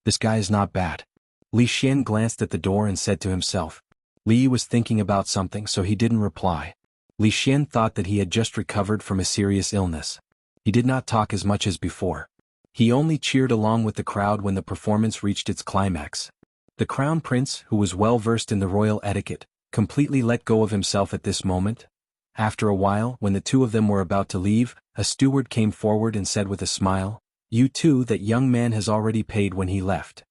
This guy is not bad. Li Xian glanced at the door and said to himself. Li Yi was thinking about something so he didn't reply. Li Xian thought that he had just recovered from a serious illness. He did not talk as much as before. He only cheered along with the crowd when the performance reached its climax. The crown prince, who was well versed in the royal etiquette, completely let go of himself at this moment. After a while, when the two of them were about to leave, a steward came forward and said with a smile, You too, that young man has already paid when he left.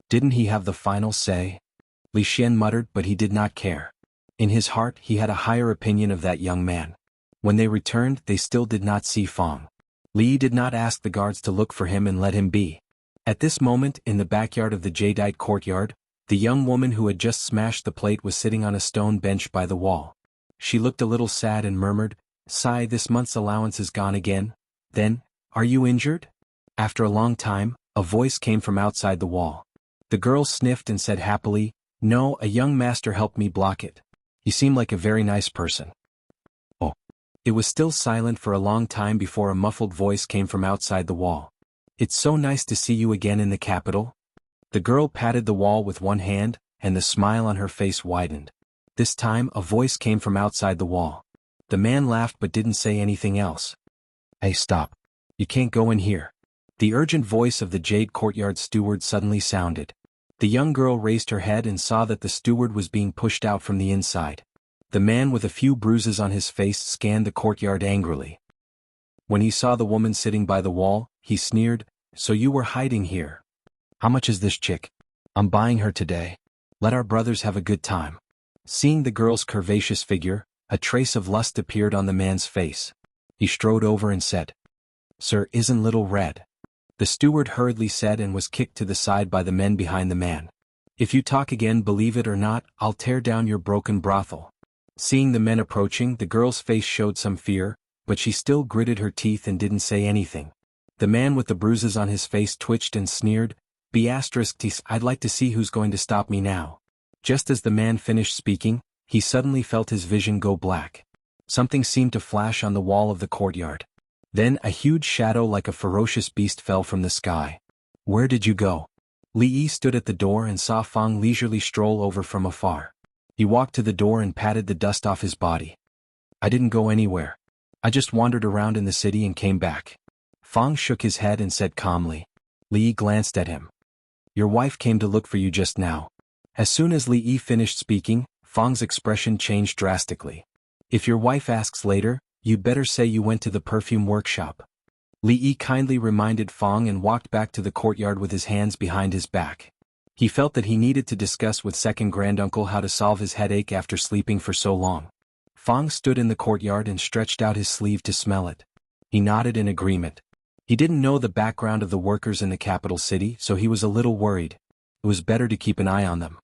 Didn't he have the final say? Li Xian muttered, but he did not care. In his heart, he had a higher opinion of that young man. When they returned, they still did not see Fong. Li did not ask the guards to look for him and let him be. At this moment, in the backyard of the jadeite courtyard, the young woman who had just smashed the plate was sitting on a stone bench by the wall. She looked a little sad and murmured, "Sigh, this month's allowance is gone again." Then, "Are you injured?" After a long time, a voice came from outside the wall. The girl sniffed and said happily, "No, a young master helped me block it. You seem like a very nice person." Oh. It was still silent for a long time before a muffled voice came from outside the wall. "It's so nice to see you again in the capital." The girl patted the wall with one hand, and the smile on her face widened. This time a voice came from outside the wall. The man laughed but didn't say anything else. "Hey, stop. You can't go in here." The urgent voice of the jade courtyard steward suddenly sounded. The young girl raised her head and saw that the steward was being pushed out from the inside. The man with a few bruises on his face scanned the courtyard angrily. When he saw the woman sitting by the wall, he sneered, "So you were hiding here? How much is this chick? I'm buying her today. Let our brothers have a good time." Seeing the girl's curvaceous figure, a trace of lust appeared on the man's face. He strode over and said, "Sir, isn't Little Red?" The steward hurriedly said and was kicked to the side by the men behind the man. "If you talk again, believe it or not, I'll tear down your broken brothel." Seeing the men approaching, the girl's face showed some fear, but she still gritted her teeth and didn't say anything. The man with the bruises on his face twitched and sneered, "Ts, I'd like to see who's going to stop me now." Just as the man finished speaking, he suddenly felt his vision go black. Something seemed to flash on the wall of the courtyard. Then a huge shadow like a ferocious beast fell from the sky. "Where did you go?" Li Yi stood at the door and saw Fang leisurely stroll over from afar. He walked to the door and patted the dust off his body. "I didn't go anywhere. I just wandered around in the city and came back." Fang shook his head and said calmly. Li Yi glanced at him. "Your wife came to look for you just now." As soon as Li Yi finished speaking, Fang's expression changed drastically. "If your wife asks later, you'd better say you went to the perfume workshop." Li Yi kindly reminded Fang and walked back to the courtyard with his hands behind his back. He felt that he needed to discuss with second granduncle how to solve his headache after sleeping for so long. Fang stood in the courtyard and stretched out his sleeve to smell it. He nodded in agreement. He didn't know the background of the workers in the capital city, so he was a little worried. It was better to keep an eye on them.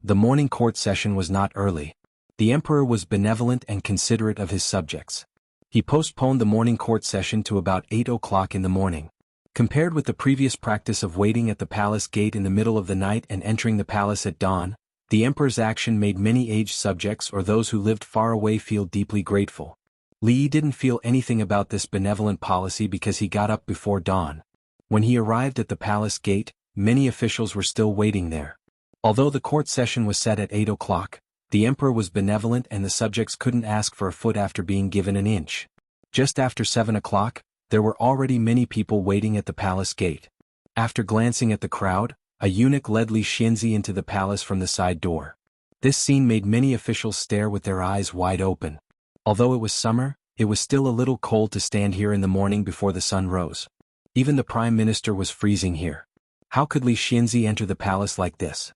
The morning court session was not early. The emperor was benevolent and considerate of his subjects. He postponed the morning court session to about 8 o'clock in the morning. Compared with the previous practice of waiting at the palace gate in the middle of the night and entering the palace at dawn, the emperor's action made many aged subjects or those who lived far away feel deeply grateful. Li Yi didn't feel anything about this benevolent policy because he got up before dawn. When he arrived at the palace gate, many officials were still waiting there. Although the court session was set at 8 o'clock, the emperor was benevolent and the subjects couldn't ask for a foot after being given an inch. Just after 7 o'clock, there were already many people waiting at the palace gate. After glancing at the crowd, a eunuch led Li Xianxia into the palace from the side door. This scene made many officials stare with their eyes wide open. Although it was summer, it was still a little cold to stand here in the morning before the sun rose. Even the prime minister was freezing here. How could Li Xianxia enter the palace like this?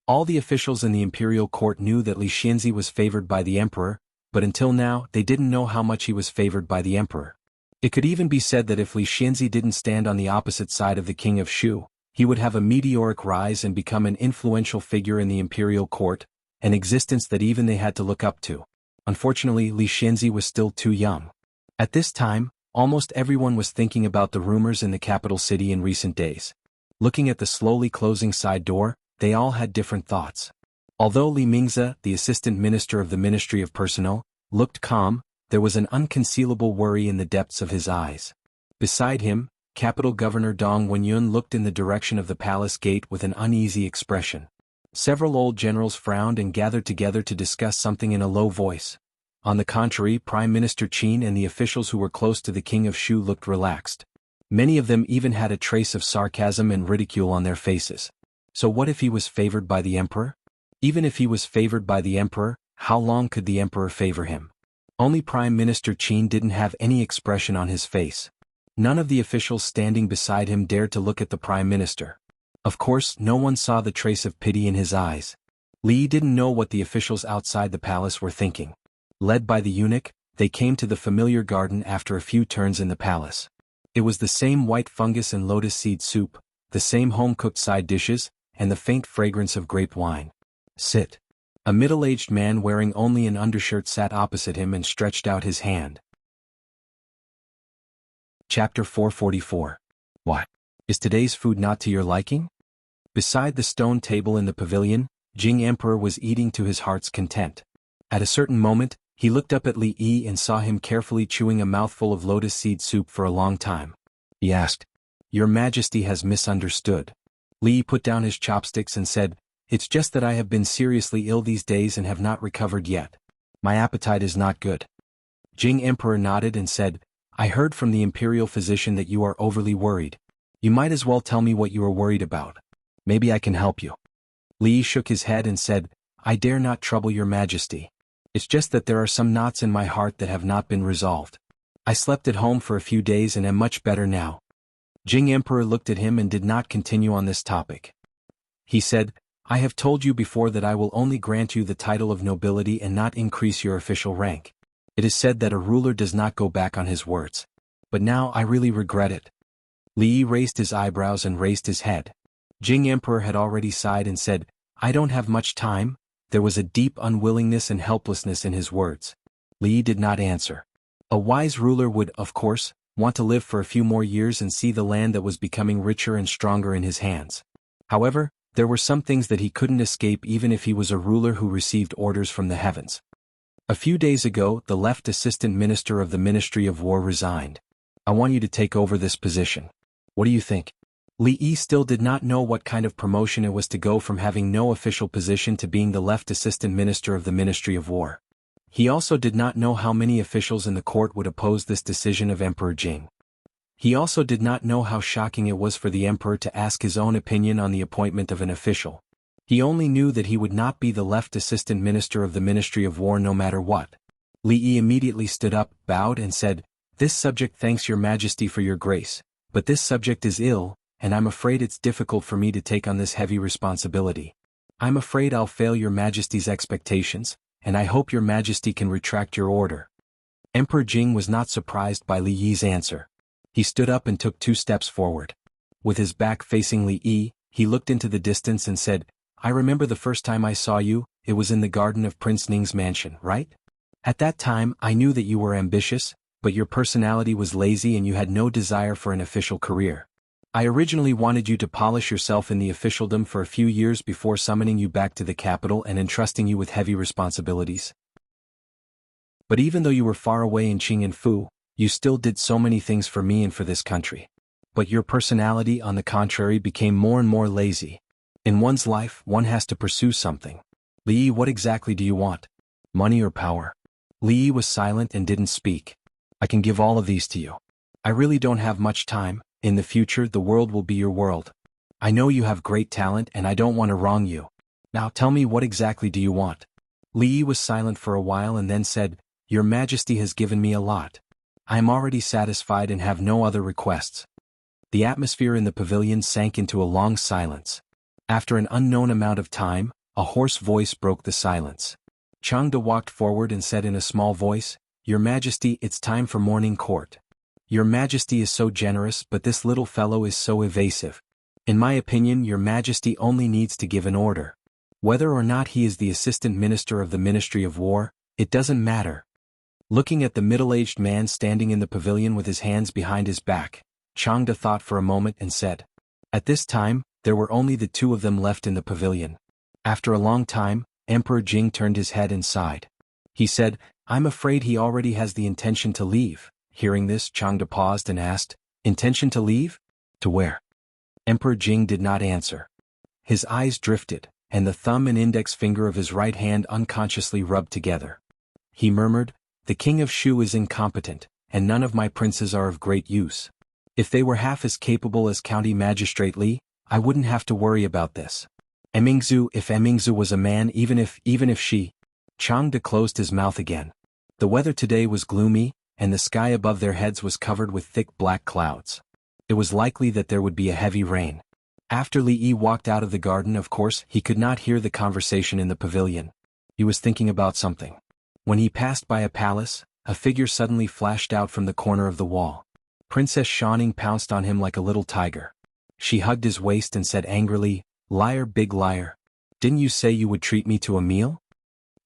All the officials in the imperial court knew that Li Xianxia was favored by the emperor, but until now they didn't know how much he was favored by the emperor. It could even be said that if Li Xianxia didn't stand on the opposite side of the king of Shu, he would have a meteoric rise and become an influential figure in the imperial court, an existence that even they had to look up to. Unfortunately, Li Xianxia was still too young. At this time, almost everyone was thinking about the rumors in the capital city in recent days. Looking at the slowly closing side door, they all had different thoughts. Although Li Mingzi, the assistant minister of the Ministry of Personnel, looked calm, there was an unconcealable worry in the depths of his eyes. Beside him, capital governor Dong Wenyun looked in the direction of the palace gate with an uneasy expression. Several old generals frowned and gathered together to discuss something in a low voice. On the contrary, Prime Minister Qin and the officials who were close to the king of Shu looked relaxed. Many of them even had a trace of sarcasm and ridicule on their faces. So what if he was favored by the emperor? Even if he was favored by the emperor, how long could the emperor favor him? Only Prime Minister Qin didn't have any expression on his face. None of the officials standing beside him dared to look at the Prime Minister. Of course, no one saw the trace of pity in his eyes. Li didn't know what the officials outside the palace were thinking. Led by the eunuch, they came to the familiar garden after a few turns in the palace. It was the same white fungus and lotus seed soup, the same home-cooked side dishes, and the faint fragrance of grape wine. Sit. A middle-aged man wearing only an undershirt sat opposite him and stretched out his hand. Chapter 444. What? Is today's food not to your liking? Beside the stone table in the pavilion, Jing Emperor was eating to his heart's content. At a certain moment, he looked up at Li Yi and saw him carefully chewing a mouthful of lotus seed soup for a long time. He asked, "Your Majesty has misunderstood." Li Yi put down his chopsticks and said, "It's just that I have been seriously ill these days and have not recovered yet. My appetite is not good." Jing Emperor nodded and said, "I heard from the imperial physician that you are overly worried. You might as well tell me what you are worried about. Maybe I can help you." Li Yi shook his head and said, "I dare not trouble your Majesty. It's just that there are some knots in my heart that have not been resolved. I slept at home for a few days and am much better now." Jing Emperor looked at him and did not continue on this topic. He said, "I have told you before that I will only grant you the title of nobility and not increase your official rank. It is said that a ruler does not go back on his words. But now I really regret it." Li Yi raised his eyebrows and raised his head. Jing Emperor had already sighed and said, "I don't have much time." There was a deep unwillingness and helplessness in his words. Li Yi did not answer. A wise ruler would, of course, want to live for a few more years and see the land that was becoming richer and stronger in his hands. However, there were some things that he couldn't escape even if he was a ruler who received orders from the heavens. A few days ago, the left assistant minister of the Ministry of War resigned. "I want you to take over this position. What do you think?" Li Yi still did not know what kind of promotion it was to go from having no official position to being the left assistant minister of the Ministry of War. He also did not know how many officials in the court would oppose this decision of Emperor Jing. He also did not know how shocking it was for the emperor to ask his own opinion on the appointment of an official. He only knew that he would not be the left assistant minister of the Ministry of War no matter what. Li Yi immediately stood up, bowed and said, "This subject thanks your Majesty for your grace, but this subject is ill, and I'm afraid it's difficult for me to take on this heavy responsibility. I'm afraid I'll fail your Majesty's expectations, and I hope your Majesty can retract your order." Emperor Jing was not surprised by Li Yi's answer. He stood up and took 2 steps forward. With his back facing Li Yi, he looked into the distance and said, "I remember the first time I saw you, it was in the garden of Prince Ning's mansion, right? At that time I knew that you were ambitious, but your personality was lazy and you had no desire for an official career. I originally wanted you to polish yourself in the officialdom for a few years before summoning you back to the capital and entrusting you with heavy responsibilities. But even though you were far away in Qing and Fu, you still did so many things for me and for this country. But your personality, on the contrary, became more and more lazy. In one's life, one has to pursue something. Li Yi, what exactly do you want? Money or power?" Li Yi was silent and didn't speak. "I can give all of these to you. I really don't have much time. In the future, the world will be your world. I know you have great talent and I don't want to wrong you. Now tell me, what exactly do you want?" Li Yi was silent for a while and then said, "Your Majesty has given me a lot. I am already satisfied and have no other requests." The atmosphere in the pavilion sank into a long silence. After an unknown amount of time, a hoarse voice broke the silence. Changde walked forward and said in a small voice, "Your Majesty, it's time for morning court. Your Majesty is so generous, but this little fellow is so evasive. In my opinion, your Majesty only needs to give an order. Whether or not he is the assistant minister of the Ministry of War, it doesn't matter." Looking at the middle-aged man standing in the pavilion with his hands behind his back, Changde thought for a moment and said. At this time, there were only the 2 of them left in the pavilion. After a long time, Emperor Jing turned his head and sighed. He said, "I'm afraid he already has the intention to leave." Hearing this, Changde paused and asked, "Intention to leave? To where?" Emperor Jing did not answer. His eyes drifted, and the thumb and index finger of his right hand unconsciously rubbed together. He murmured, "The king of Shu is incompetent, and none of my princes are of great use. If they were half as capable as County Magistrate Li, I wouldn't have to worry about this. If Emingzu was a man, even if she..." Changde closed his mouth again. The weather today was gloomy, and the sky above their heads was covered with thick black clouds. It was likely that there would be a heavy rain. After Li Yi walked out of the garden, of course, he could not hear the conversation in the pavilion. He was thinking about something. When he passed by a palace, a figure suddenly flashed out from the corner of the wall. Princess Xianxia pounced on him like a little tiger. She hugged his waist and said angrily, "Liar, big liar. Didn't you say you would treat me to a meal?"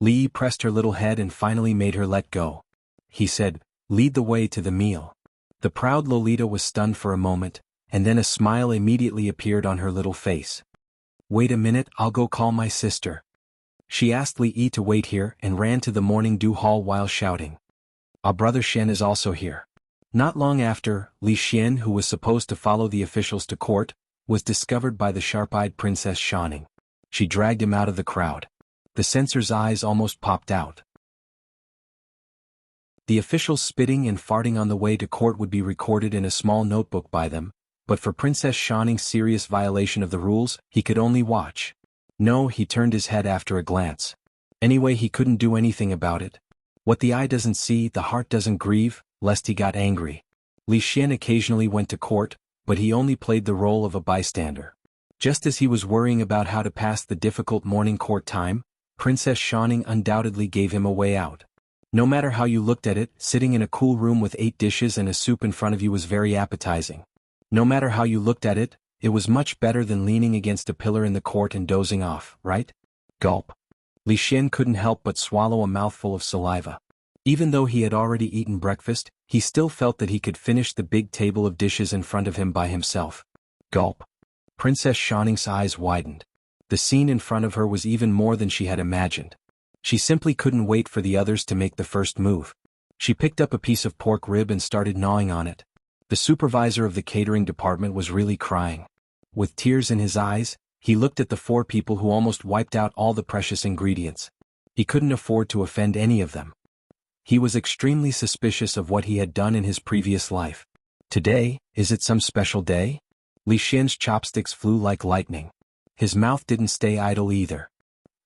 Li Yi pressed her little head and finally made her let go. He said, "Lead the way to the meal." The proud Lolita was stunned for a moment, and then a smile immediately appeared on her little face. "Wait a minute, I'll go call my sister." She asked Li Yi to wait here and ran to the morning dew hall while shouting, "Our brother Shen is also here." Not long after, Li Xian, who was supposed to follow the officials to court, was discovered by the sharp-eyed Princess Xianxia. She dragged him out of the crowd. The censor's eyes almost popped out. The officials spitting and farting on the way to court would be recorded in a small notebook by them, but for Princess Xianxia's serious violation of the rules, he could only watch. No, he turned his head after a glance. Anyway, he couldn't do anything about it. What the eye doesn't see, the heart doesn't grieve, lest he got angry. Li Xian occasionally went to court, but he only played the role of a bystander. Just as he was worrying about how to pass the difficult morning court time, Princess Xianxia undoubtedly gave him a way out. No matter how you looked at it, sitting in a cool room with 8 dishes and a soup in front of you was very appetizing. No matter how you looked at it, it was much better than leaning against a pillar in the court and dozing off, right? Gulp. Li Xian couldn't help but swallow a mouthful of saliva. Even though he had already eaten breakfast, he still felt that he could finish the big table of dishes in front of him by himself. Gulp. Princess Xianxia's eyes widened. The scene in front of her was even more than she had imagined. She simply couldn't wait for the others to make the first move. She picked up a piece of pork rib and started gnawing on it. The supervisor of the catering department was really crying. With tears in his eyes, he looked at the 4 people who almost wiped out all the precious ingredients. He couldn't afford to offend any of them. He was extremely suspicious of what he had done in his previous life. Today, is it some special day? Li Xian's chopsticks flew like lightning. His mouth didn't stay idle either.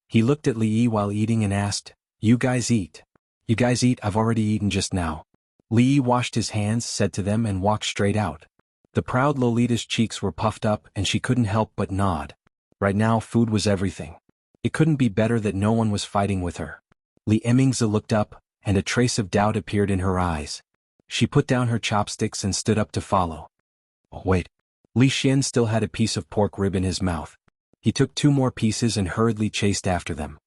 He looked at Li Yi while eating and asked, "You guys eat." "You guys eat, I've already eaten just now." Li Yi washed his hands, said to them and walked straight out. The proud Lolita's cheeks were puffed up and she couldn't help but nod. Right now food was everything. It couldn't be better that no one was fighting with her. Li Emmingza looked up, and a trace of doubt appeared in her eyes. She put down her chopsticks and stood up to follow. Oh, wait. Li Xian still had a piece of pork rib in his mouth. He took 2 more pieces and hurriedly chased after them.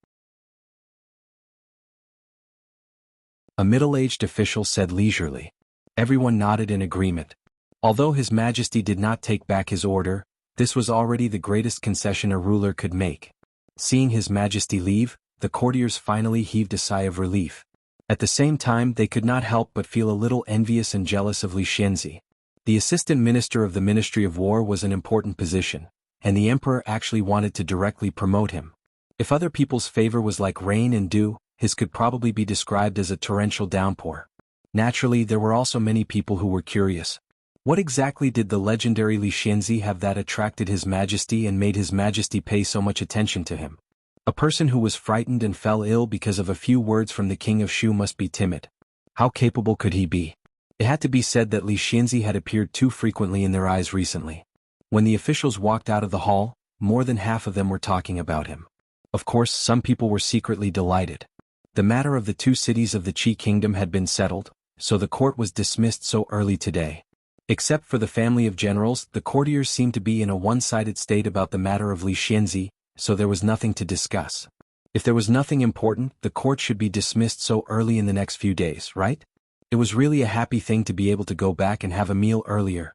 A middle-aged official said leisurely. Everyone nodded in agreement. Although His Majesty did not take back his order, this was already the greatest concession a ruler could make. Seeing His Majesty leave, the courtiers finally heaved a sigh of relief. At the same time, they could not help but feel a little envious and jealous of Li Xianxi. The assistant minister of the Ministry of War was an important position, and the emperor actually wanted to directly promote him. If other people's favor was like rain and dew, his could probably be described as a torrential downpour. Naturally, there were also many people who were curious. What exactly did the legendary Li Xianxi have that attracted His Majesty and made His Majesty pay so much attention to him? A person who was frightened and fell ill because of a few words from the king of Shu must be timid. How capable could he be? It had to be said that Li Xianxi had appeared too frequently in their eyes recently. When the officials walked out of the hall, more than half of them were talking about him. Of course, some people were secretly delighted. The matter of the 2 cities of the Qi kingdom had been settled, so the court was dismissed so early today. Except for the family of generals, the courtiers seemed to be in a one-sided state about the matter of Li Xianxi, so there was nothing to discuss. If there was nothing important, the court should be dismissed so early in the next few days, right? It was really a happy thing to be able to go back and have a meal earlier.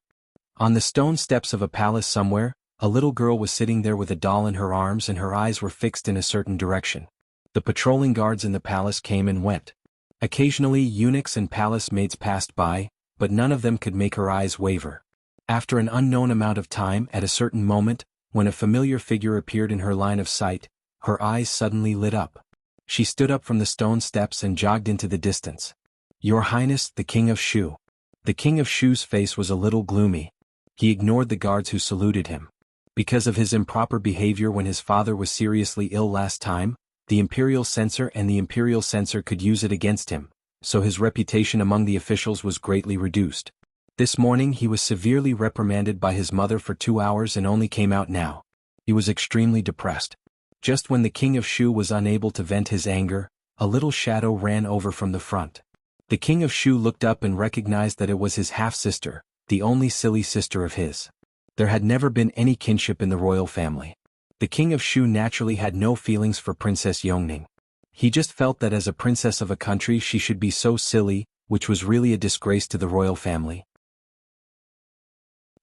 On the stone steps of a palace somewhere, a little girl was sitting there with a doll in her arms and her eyes were fixed in a certain direction. The patrolling guards in the palace came and went. Occasionally eunuchs and palace maids passed by, but none of them could make her eyes waver. After an unknown amount of time, at a certain moment, when a familiar figure appeared in her line of sight, her eyes suddenly lit up. She stood up from the stone steps and jogged into the distance. "Your Highness, the King of Shu." The King of Shu's face was a little gloomy. He ignored the guards who saluted him. Because of his improper behavior when his father was seriously ill last time, the imperial censor and the imperial censor could use it against him, so his reputation among the officials was greatly reduced. This morning he was severely reprimanded by his mother for 2 hours and only came out now. He was extremely depressed. Just when the King of Shu was unable to vent his anger, a little shadow ran over from the front. The king of Shu looked up and recognized that it was his half-sister, the only silly sister of his. There had never been any kinship in the royal family. The king of Shu naturally had no feelings for Princess Yongning. He just felt that as a princess of a country she should be so silly, which was really a disgrace to the royal family.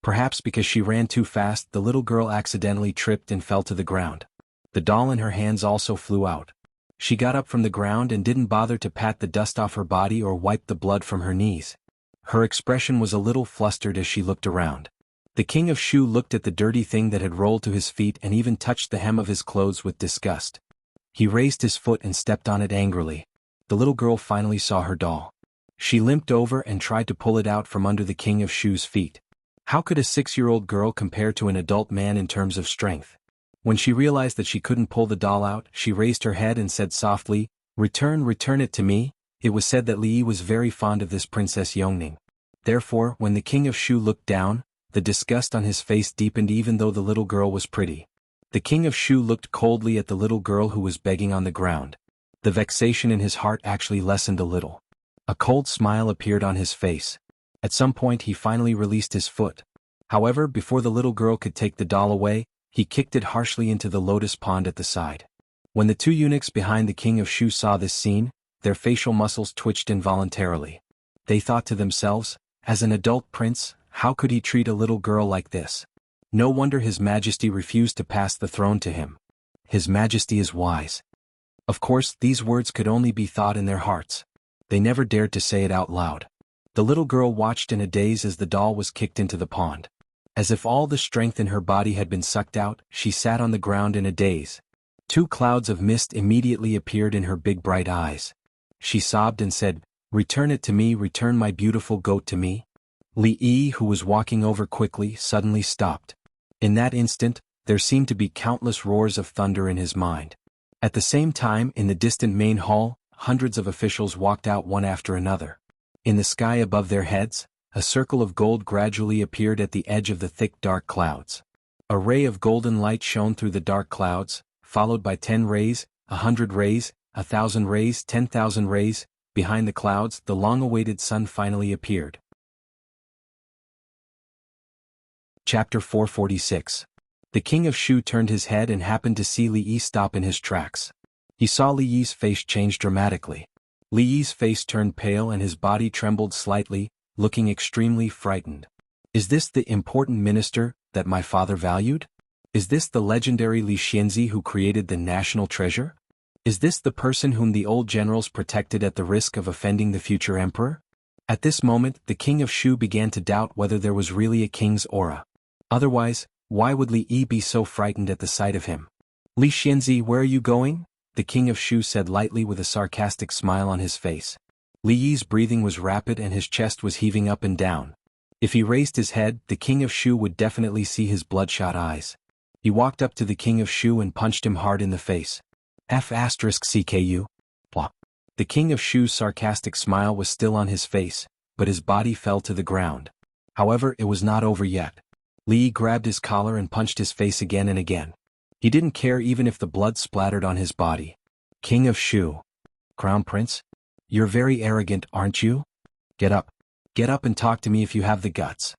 Perhaps because she ran too fast, the little girl accidentally tripped and fell to the ground. The doll in her hands also flew out. She got up from the ground and didn't bother to pat the dust off her body or wipe the blood from her knees. Her expression was a little flustered as she looked around. The king of Shu looked at the dirty thing that had rolled to his feet and even touched the hem of his clothes with disgust. He raised his foot and stepped on it angrily. The little girl finally saw her doll. She limped over and tried to pull it out from under the king of Shu's feet. How could a 6-year-old girl compare to an adult man in terms of strength? When she realized that she couldn't pull the doll out, she raised her head and said softly, return it to me." It was said that Li Yi was very fond of this Princess Yongning. Therefore, when the king of Shu looked down, the disgust on his face deepened even though the little girl was pretty. The king of Shu looked coldly at the little girl who was begging on the ground. The vexation in his heart actually lessened a little. A cold smile appeared on his face. At some point he finally released his foot. However, before the little girl could take the doll away, he kicked it harshly into the lotus pond at the side. When the 2 eunuchs behind the king of Shu saw this scene, their facial muscles twitched involuntarily. They thought to themselves, as an adult prince, how could he treat a little girl like this? No wonder His Majesty refused to pass the throne to him. His Majesty is wise. Of course, these words could only be thought in their hearts. They never dared to say it out loud. The little girl watched in a daze as the doll was kicked into the pond. As if all the strength in her body had been sucked out, she sat on the ground in a daze. 2 clouds of mist immediately appeared in her big bright eyes. She sobbed and said, "Return it to me, return my beautiful goat to me." Li Yi, who was walking over quickly, suddenly stopped. In that instant, there seemed to be countless roars of thunder in his mind. At the same time, in the distant main hall, hundreds of officials walked out one after another. In the sky above their heads, a circle of gold gradually appeared at the edge of the thick dark clouds. A ray of golden light shone through the dark clouds, followed by 10 rays, 100 rays, 1,000 rays, 10,000 rays. Behind the clouds, the long-awaited sun finally appeared. Chapter 446. The king of Shu turned his head and happened to see Li Yi stop in his tracks. He saw Li Yi's face change dramatically. Li Yi's face turned pale and his body trembled slightly, looking extremely frightened. Is this the important minister that my father valued? Is this the legendary Li Xianxia who created the national treasure? Is this the person whom the old generals protected at the risk of offending the future emperor? At this moment, the king of Shu began to doubt whether there was really a king's aura. Otherwise, why would Li Yi be so frightened at the sight of him? "Li Xianxia, where are you going?" the king of Shu said lightly with a sarcastic smile on his face. Li Yi's breathing was rapid and his chest was heaving up and down. If he raised his head, the king of Shu would definitely see his bloodshot eyes. He walked up to the king of Shu and punched him hard in the face. F***CKU. Blah. The king of Shu's sarcastic smile was still on his face, but his body fell to the ground. However, it was not over yet. Li Yi grabbed his collar and punched his face again and again. He didn't care even if the blood splattered on his body. "King of Shu. Crown Prince? You're very arrogant, aren't you? Get up. Get up and talk to me if you have the guts."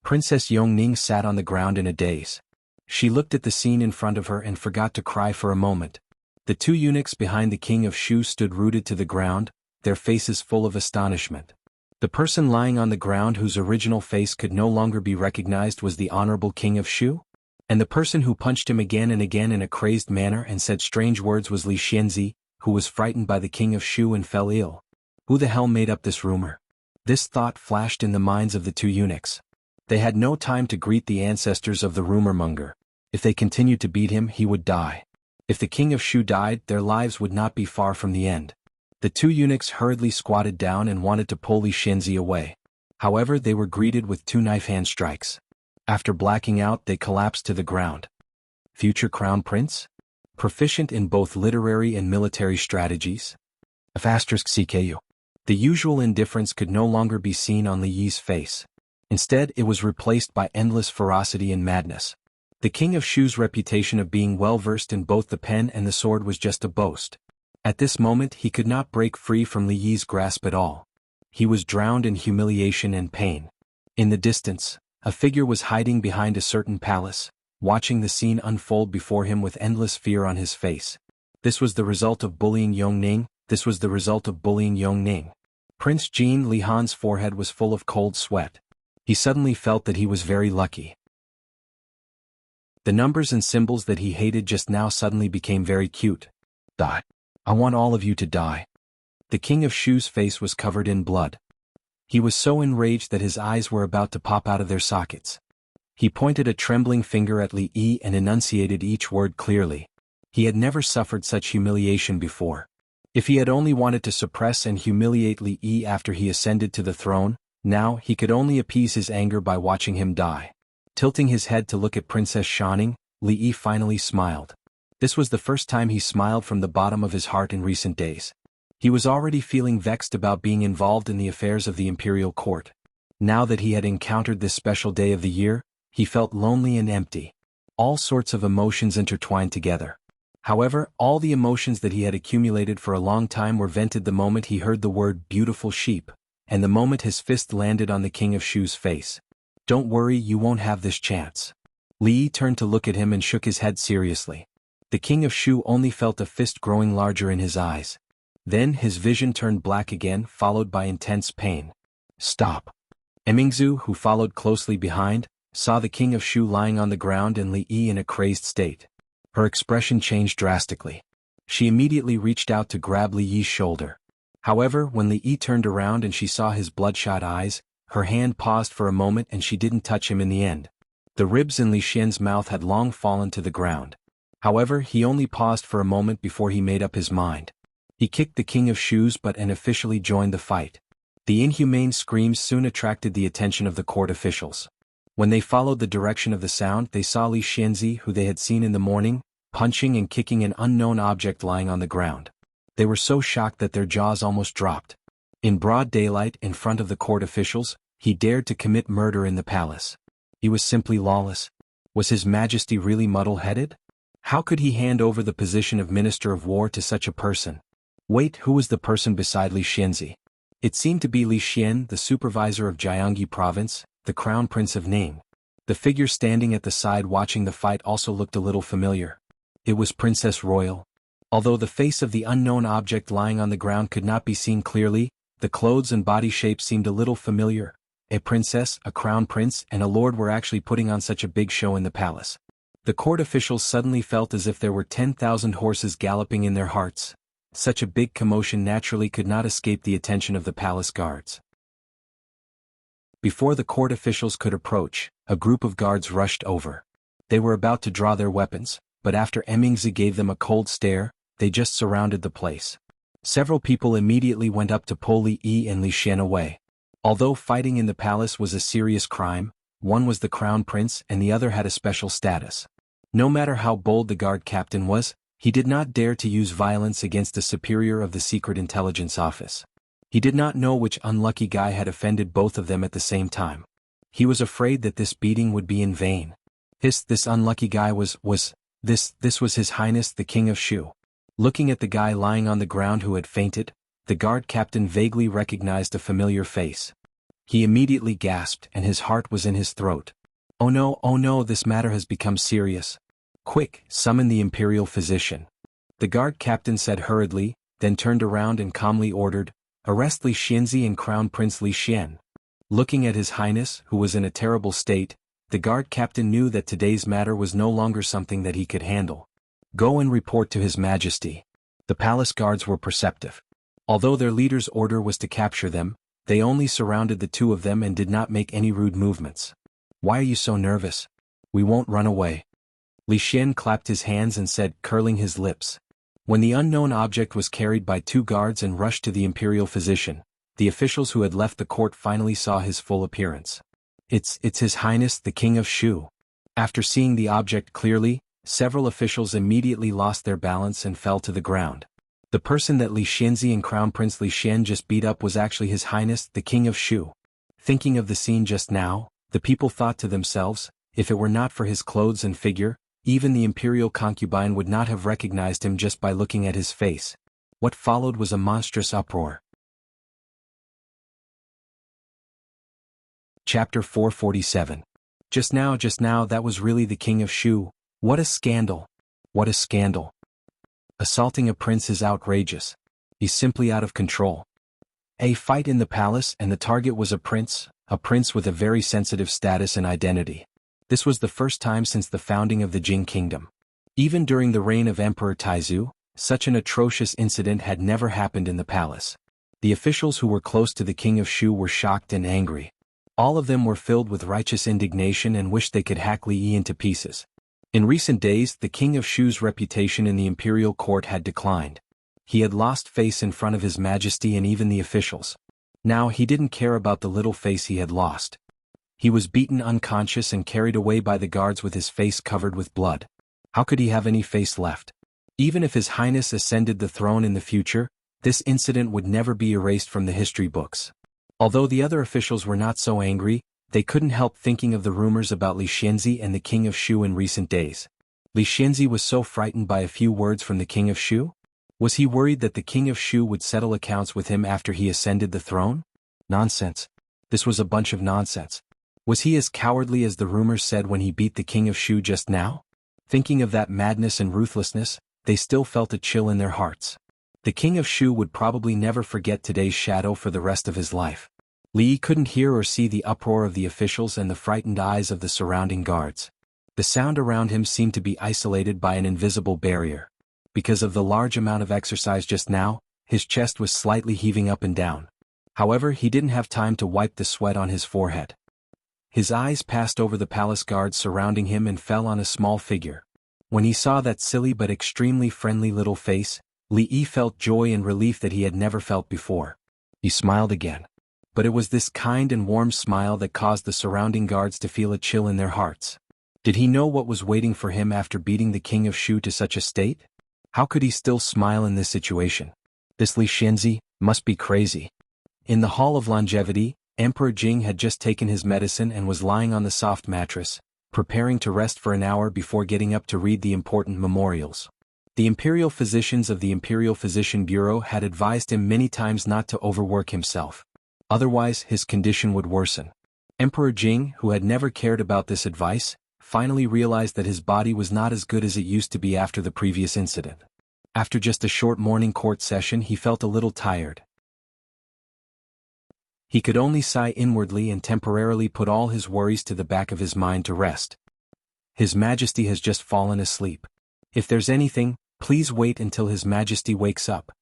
Princess Yongning sat on the ground in a daze. She looked at the scene in front of her and forgot to cry for a moment. The 2 eunuchs behind the king of Shu stood rooted to the ground, their faces full of astonishment. The person lying on the ground whose original face could no longer be recognized was the honorable king of Shu? And the person who punched him again and again in a crazed manner and said strange words was Li Xianxia, who was frightened by the king of Shu and fell ill. Who the hell made up this rumor? This thought flashed in the minds of the 2 eunuchs. They had no time to greet the ancestors of the rumor-monger. If they continued to beat him, he would die. If the king of Shu died, their lives would not be far from the end. The 2 eunuchs hurriedly squatted down and wanted to pull Li Xianxia away. However, they were greeted with 2 knife hand strikes. After blacking out, they collapsed to the ground. Future crown prince? Proficient in both literary and military strategies? **CKU. The usual indifference could no longer be seen on Li Yi's face. Instead, it was replaced by endless ferocity and madness. The king of Shu's reputation of being well-versed in both the pen and the sword was just a boast. At this moment he could not break free from Li Yi's grasp at all. he was drowned in humiliation and pain. In the distance, a figure was hiding behind a certain palace, watching the scene unfold before him with endless fear on his face. This was the result of bullying Yongning. Prince Jin Li Han's forehead was full of cold sweat. He suddenly felt that he was very lucky. The numbers and symbols that he hated just now suddenly became very cute. Die. I want all of you to die. The king of Shu's face was covered in blood. He was so enraged that his eyes were about to pop out of their sockets. He pointed a trembling finger at Li Yi and enunciated each word clearly. He had never suffered such humiliation before. If he had only wanted to suppress and humiliate Li Yi after he ascended to the throne, now he could only appease his anger by watching him die. Tilting his head to look at Princess Xianxia, Li Yi finally smiled. This was the first time he smiled from the bottom of his heart in recent days. He was already feeling vexed about being involved in the affairs of the imperial court. Now that he had encountered this special day of the year, he felt lonely and empty. All sorts of emotions intertwined together. However, all the emotions that he had accumulated for a long time were vented the moment he heard the word beautiful sheep, and the moment his fist landed on the king of Shu's face. Don't worry, you won't have this chance. Li Yi turned to look at him and shook his head seriously. The king of Shu only felt a fist growing larger in his eyes. Then his vision turned black again, followed by intense pain. Stop. Emingzu, who followed closely behind, saw the king of Shu lying on the ground and Li Yi in a crazed state. Her expression changed drastically. She immediately reached out to grab Li Yi's shoulder. However, when Li Yi turned around and she saw his bloodshot eyes, her hand paused for a moment and she didn't touch him in the end. The ribs in Li Xian's mouth had long fallen to the ground. However, he only paused for a moment before he made up his mind. He kicked the king of Shu's butt and officially joined the fight. The inhumane screams soon attracted the attention of the court officials. When they followed the direction of the sound, they saw Li Xianzi, who they had seen in the morning, punching and kicking an unknown object lying on the ground. They were so shocked that their jaws almost dropped. In broad daylight, in front of the court officials, he dared to commit murder in the palace. He was simply lawless. Was His Majesty really muddle-headed? How could he hand over the position of Minister of War to such a person? Wait, who was the person beside Li Xianzi? It seemed to be Li Xian, the supervisor of Jianghu province, the crown prince of Ning. The figure standing at the side watching the fight also looked a little familiar. It was Princess Royal. Although the face of the unknown object lying on the ground could not be seen clearly, the clothes and body shape seemed a little familiar. A princess, a crown prince, and a lord were actually putting on such a big show in the palace. The court officials suddenly felt as if there were 10,000 horses galloping in their hearts. Such a big commotion naturally could not escape the attention of the palace guards. Before the court officials could approach, a group of guards rushed over. They were about to draw their weapons, but after Emingzi gave them a cold stare, they just surrounded the place. Several people immediately went up to pull Li Yi and Li Xian away. Although fighting in the palace was a serious crime, one was the crown prince and the other had a special status. No matter how bold the guard captain was, he did not dare to use violence against a superior of the Secret Intelligence Office. He did not know which unlucky guy had offended both of them at the same time. He was afraid that this beating would be in vain. This unlucky guy was His Highness the King of Shu. Looking at the guy lying on the ground who had fainted, the guard captain vaguely recognized a familiar face. He immediately gasped and his heart was in his throat. Oh no, this matter has become serious. Quick, summon the imperial physician. The guard captain said hurriedly, then turned around and calmly ordered, arrest Li Xianzi and Crown Prince Li Xian. Looking at His Highness, who was in a terrible state, the guard captain knew that today's matter was no longer something that he could handle. Go and report to His Majesty. The palace guards were perceptive. Although their leader's order was to capture them, they only surrounded the two of them and did not make any rude movements. Why are you so nervous? We won't run away. Li Xian clapped his hands and said, curling his lips. When the unknown object was carried by two guards and rushed to the imperial physician, the officials who had left the court finally saw his full appearance. It's His Highness the King of Shu. After seeing the object clearly, several officials immediately lost their balance and fell to the ground. The person that Li Xianzi and Crown Prince Li Xian just beat up was actually His Highness the King of Shu. Thinking of the scene just now, the people thought to themselves, if it were not for his clothes and figure, even the imperial concubine would not have recognized him just by looking at his face. What followed was a monstrous uproar. Chapter 447. Just now, that was really the king of Shu. What a scandal! What a scandal! Assaulting a prince is outrageous. He's simply out of control. A fight in the palace, and the target was a prince with a very sensitive status and identity. This was the first time since the founding of the Jing kingdom. Even during the reign of Emperor Taizu, such an atrocious incident had never happened in the palace. The officials who were close to the king of Shu were shocked and angry. All of them were filled with righteous indignation and wished they could hack Li Yi into pieces. In recent days, the king of Shu's reputation in the imperial court had declined. He had lost face in front of his majesty and even the officials. Now he didn't care about the little face he had lost. He was beaten unconscious and carried away by the guards with his face covered with blood. How could he have any face left? Even if His Highness ascended the throne in the future, this incident would never be erased from the history books. Although the other officials were not so angry, they couldn't help thinking of the rumors about Li Xianxi and the king of Shu in recent days. Li Xianxi was so frightened by a few words from the king of Shu? Was he worried that the king of Shu would settle accounts with him after he ascended the throne? Nonsense. This was a bunch of nonsense. Was he as cowardly as the rumors said when he beat the king of Shu just now? Thinking of that madness and ruthlessness, they still felt a chill in their hearts. The king of Shu would probably never forget today's shadow for the rest of his life. Li Yi couldn't hear or see the uproar of the officials and the frightened eyes of the surrounding guards. The sound around him seemed to be isolated by an invisible barrier. Because of the large amount of exercise just now, his chest was slightly heaving up and down. However, he didn't have time to wipe the sweat on his forehead. His eyes passed over the palace guards surrounding him and fell on a small figure. When he saw that silly but extremely friendly little face, Li Yi felt joy and relief that he had never felt before. He smiled again. But it was this kind and warm smile that caused the surrounding guards to feel a chill in their hearts. Did he know what was waiting for him after beating the king of Shu to such a state? How could he still smile in this situation? This Li Xianxi must be crazy. In the Hall of Longevity, Emperor Jing had just taken his medicine and was lying on the soft mattress, preparing to rest for an hour before getting up to read the important memorials. The imperial physicians of the Imperial Physician Bureau had advised him many times not to overwork himself. Otherwise, his condition would worsen. Emperor Jing, who had never cared about this advice, finally realized that his body was not as good as it used to be after the previous incident. After just a short morning court session, he felt a little tired. He could only sigh inwardly and temporarily put all his worries to the back of his mind to rest. His Majesty has just fallen asleep. If there's anything, please wait until His Majesty wakes up.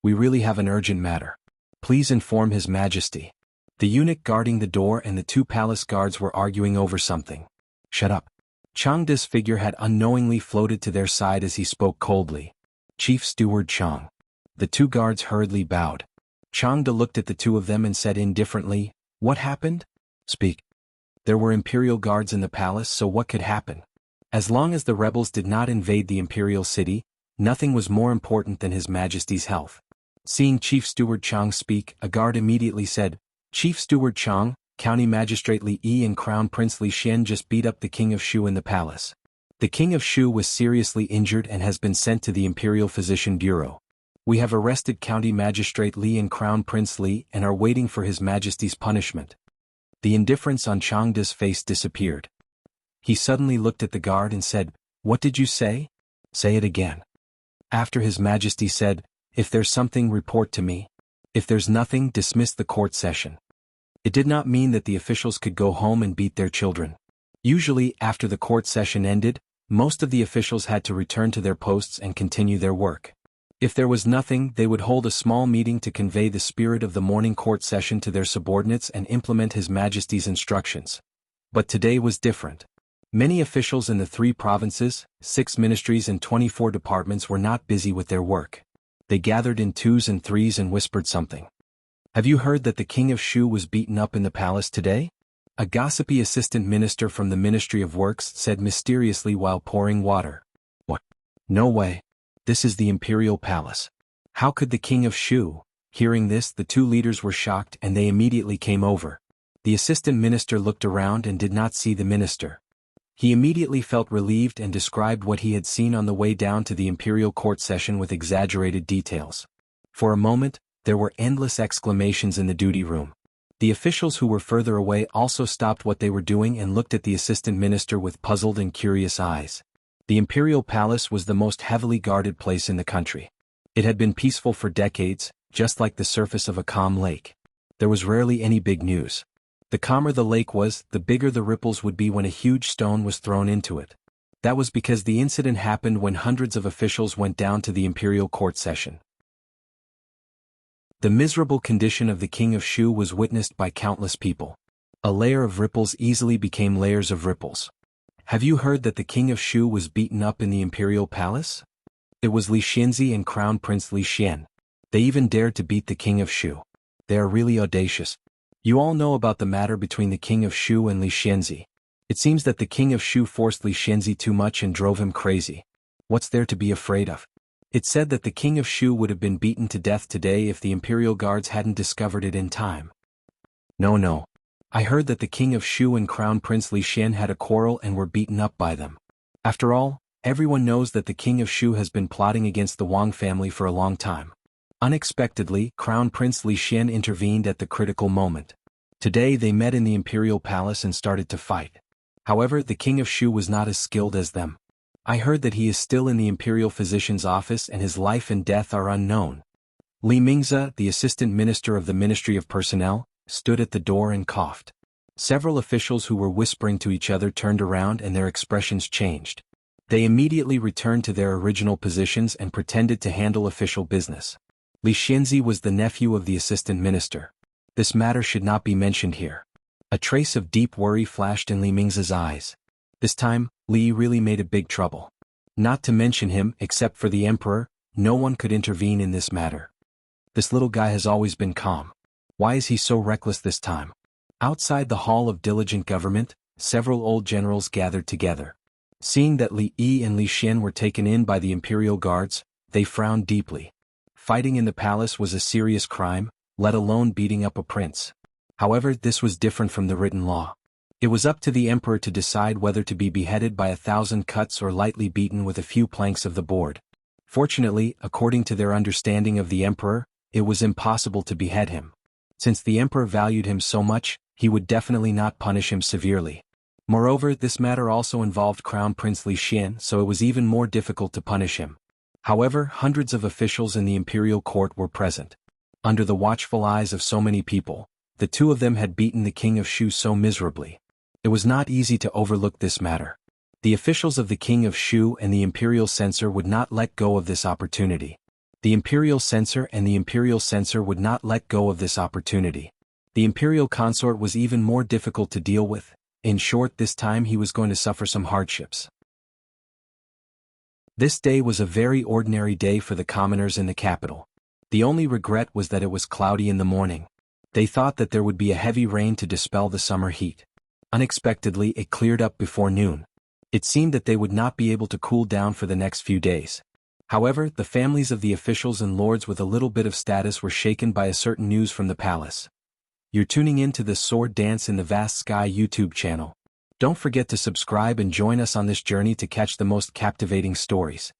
We really have an urgent matter. Please inform His Majesty. The eunuch guarding the door and the two palace guards were arguing over something. Shut up. Changda's figure had unknowingly floated to their side as he spoke coldly. Chief Steward Chang. The two guards hurriedly bowed. Changda looked at the two of them and said indifferently, "What happened? Speak." There were imperial guards in the palace, so what could happen? As long as the rebels did not invade the imperial city, nothing was more important than His Majesty's health. Seeing Chief Steward Chang speak, a guard immediately said, "Chief Steward Chang, County Magistrate Li Yi and Crown Prince Li Xian just beat up the King of Shu in the palace. The King of Shu was seriously injured and has been sent to the Imperial Physician Bureau. We have arrested County Magistrate Li and Crown Prince Li and are waiting for His Majesty's punishment." The indifference on Changda's face disappeared. He suddenly looked at the guard and said, "What did you say? Say it again." After His Majesty said, "If there's something, report to me. If there's nothing, dismiss the court session." It did not mean that the officials could go home and beat their children. Usually, after the court session ended, most of the officials had to return to their posts and continue their work. If there was nothing, they would hold a small meeting to convey the spirit of the morning court session to their subordinates and implement His Majesty's instructions. But today was different. Many officials in the 3 provinces, 6 ministries and 24 departments were not busy with their work. They gathered in 2s and 3s and whispered something. "Have you heard that the King of Shu was beaten up in the palace today?" A gossipy assistant minister from the Ministry of Works said mysteriously while pouring water. "What? No way. This is the Imperial Palace. How could the King of Shu?" Hearing this, the 2 leaders were shocked and they immediately came over. The assistant minister looked around and did not see the minister. He immediately felt relieved and described what he had seen on the way down to the imperial court session with exaggerated details. For a moment, there were endless exclamations in the duty room. The officials who were further away also stopped what they were doing and looked at the assistant minister with puzzled and curious eyes. The imperial palace was the most heavily guarded place in the country. It had been peaceful for decades, just like the surface of a calm lake. There was rarely any big news. The calmer the lake was, the bigger the ripples would be when a huge stone was thrown into it. That was because the incident happened when hundreds of officials went down to the imperial court session. The miserable condition of the king of Shu was witnessed by countless people. A layer of ripples easily became layers of ripples. Have you heard that the king of Shu was beaten up in the imperial palace? It was Li Xianxi and Crown Prince Li Xian. They even dared to beat the king of Shu. They are really audacious. You all know about the matter between the king of Shu and Li Xianxi. It seems that the king of Shu forced Li Xianxi too much and drove him crazy. What's there to be afraid of? It's said that the king of Shu would have been beaten to death today if the imperial guards hadn't discovered it in time. No. I heard that the king of Shu and Crown Prince Li Xian had a quarrel and were beaten up by them. After all, everyone knows that the king of Shu has been plotting against the Wang family for a long time. Unexpectedly, Crown Prince Li Xian intervened at the critical moment. Today they met in the imperial palace and started to fight. However, the king of Shu was not as skilled as them. I heard that he is still in the imperial physician's office and his life and death are unknown. Li Mingzi, the assistant minister of the Ministry of Personnel, stood at the door and coughed. Several officials who were whispering to each other turned around and their expressions changed. They immediately returned to their original positions and pretended to handle official business. Li Xianxi was the nephew of the assistant minister. This matter should not be mentioned here. A trace of deep worry flashed in Li Mingzi's eyes. This time, Li really made a big trouble. Not to mention him, except for the emperor, no one could intervene in this matter. This little guy has always been calm. Why is he so reckless this time? Outside the hall of diligent government, several old generals gathered together. Seeing that Li Yi and Li Xian were taken in by the imperial guards, they frowned deeply. Fighting in the palace was a serious crime, let alone beating up a prince. However, this was different from the written law. It was up to the emperor to decide whether to be beheaded by 1,000 cuts or lightly beaten with a few planks of the board. Fortunately, according to their understanding of the emperor, it was impossible to behead him. Since the emperor valued him so much, he would definitely not punish him severely. Moreover, this matter also involved Crown Prince Li Xian, so it was even more difficult to punish him. However, hundreds of officials in the imperial court were present. Under the watchful eyes of so many people, the two of them had beaten the king of Shu so miserably. It was not easy to overlook this matter. The officials of the king of Shu and the imperial censor would not let go of this opportunity. The imperial censor would not let go of this opportunity. The imperial consort was even more difficult to deal with. In short, this time he was going to suffer some hardships. This day was a very ordinary day for the commoners in the capital. The only regret was that it was cloudy in the morning. They thought that there would be a heavy rain to dispel the summer heat. Unexpectedly, it cleared up before noon. It seemed that they would not be able to cool down for the next few days. However, the families of the officials and lords with a little bit of status were shaken by a certain news from the palace. You're tuning in to the Sword Dance in the Vast Sky YouTube channel. Don't forget to subscribe and join us on this journey to catch the most captivating stories.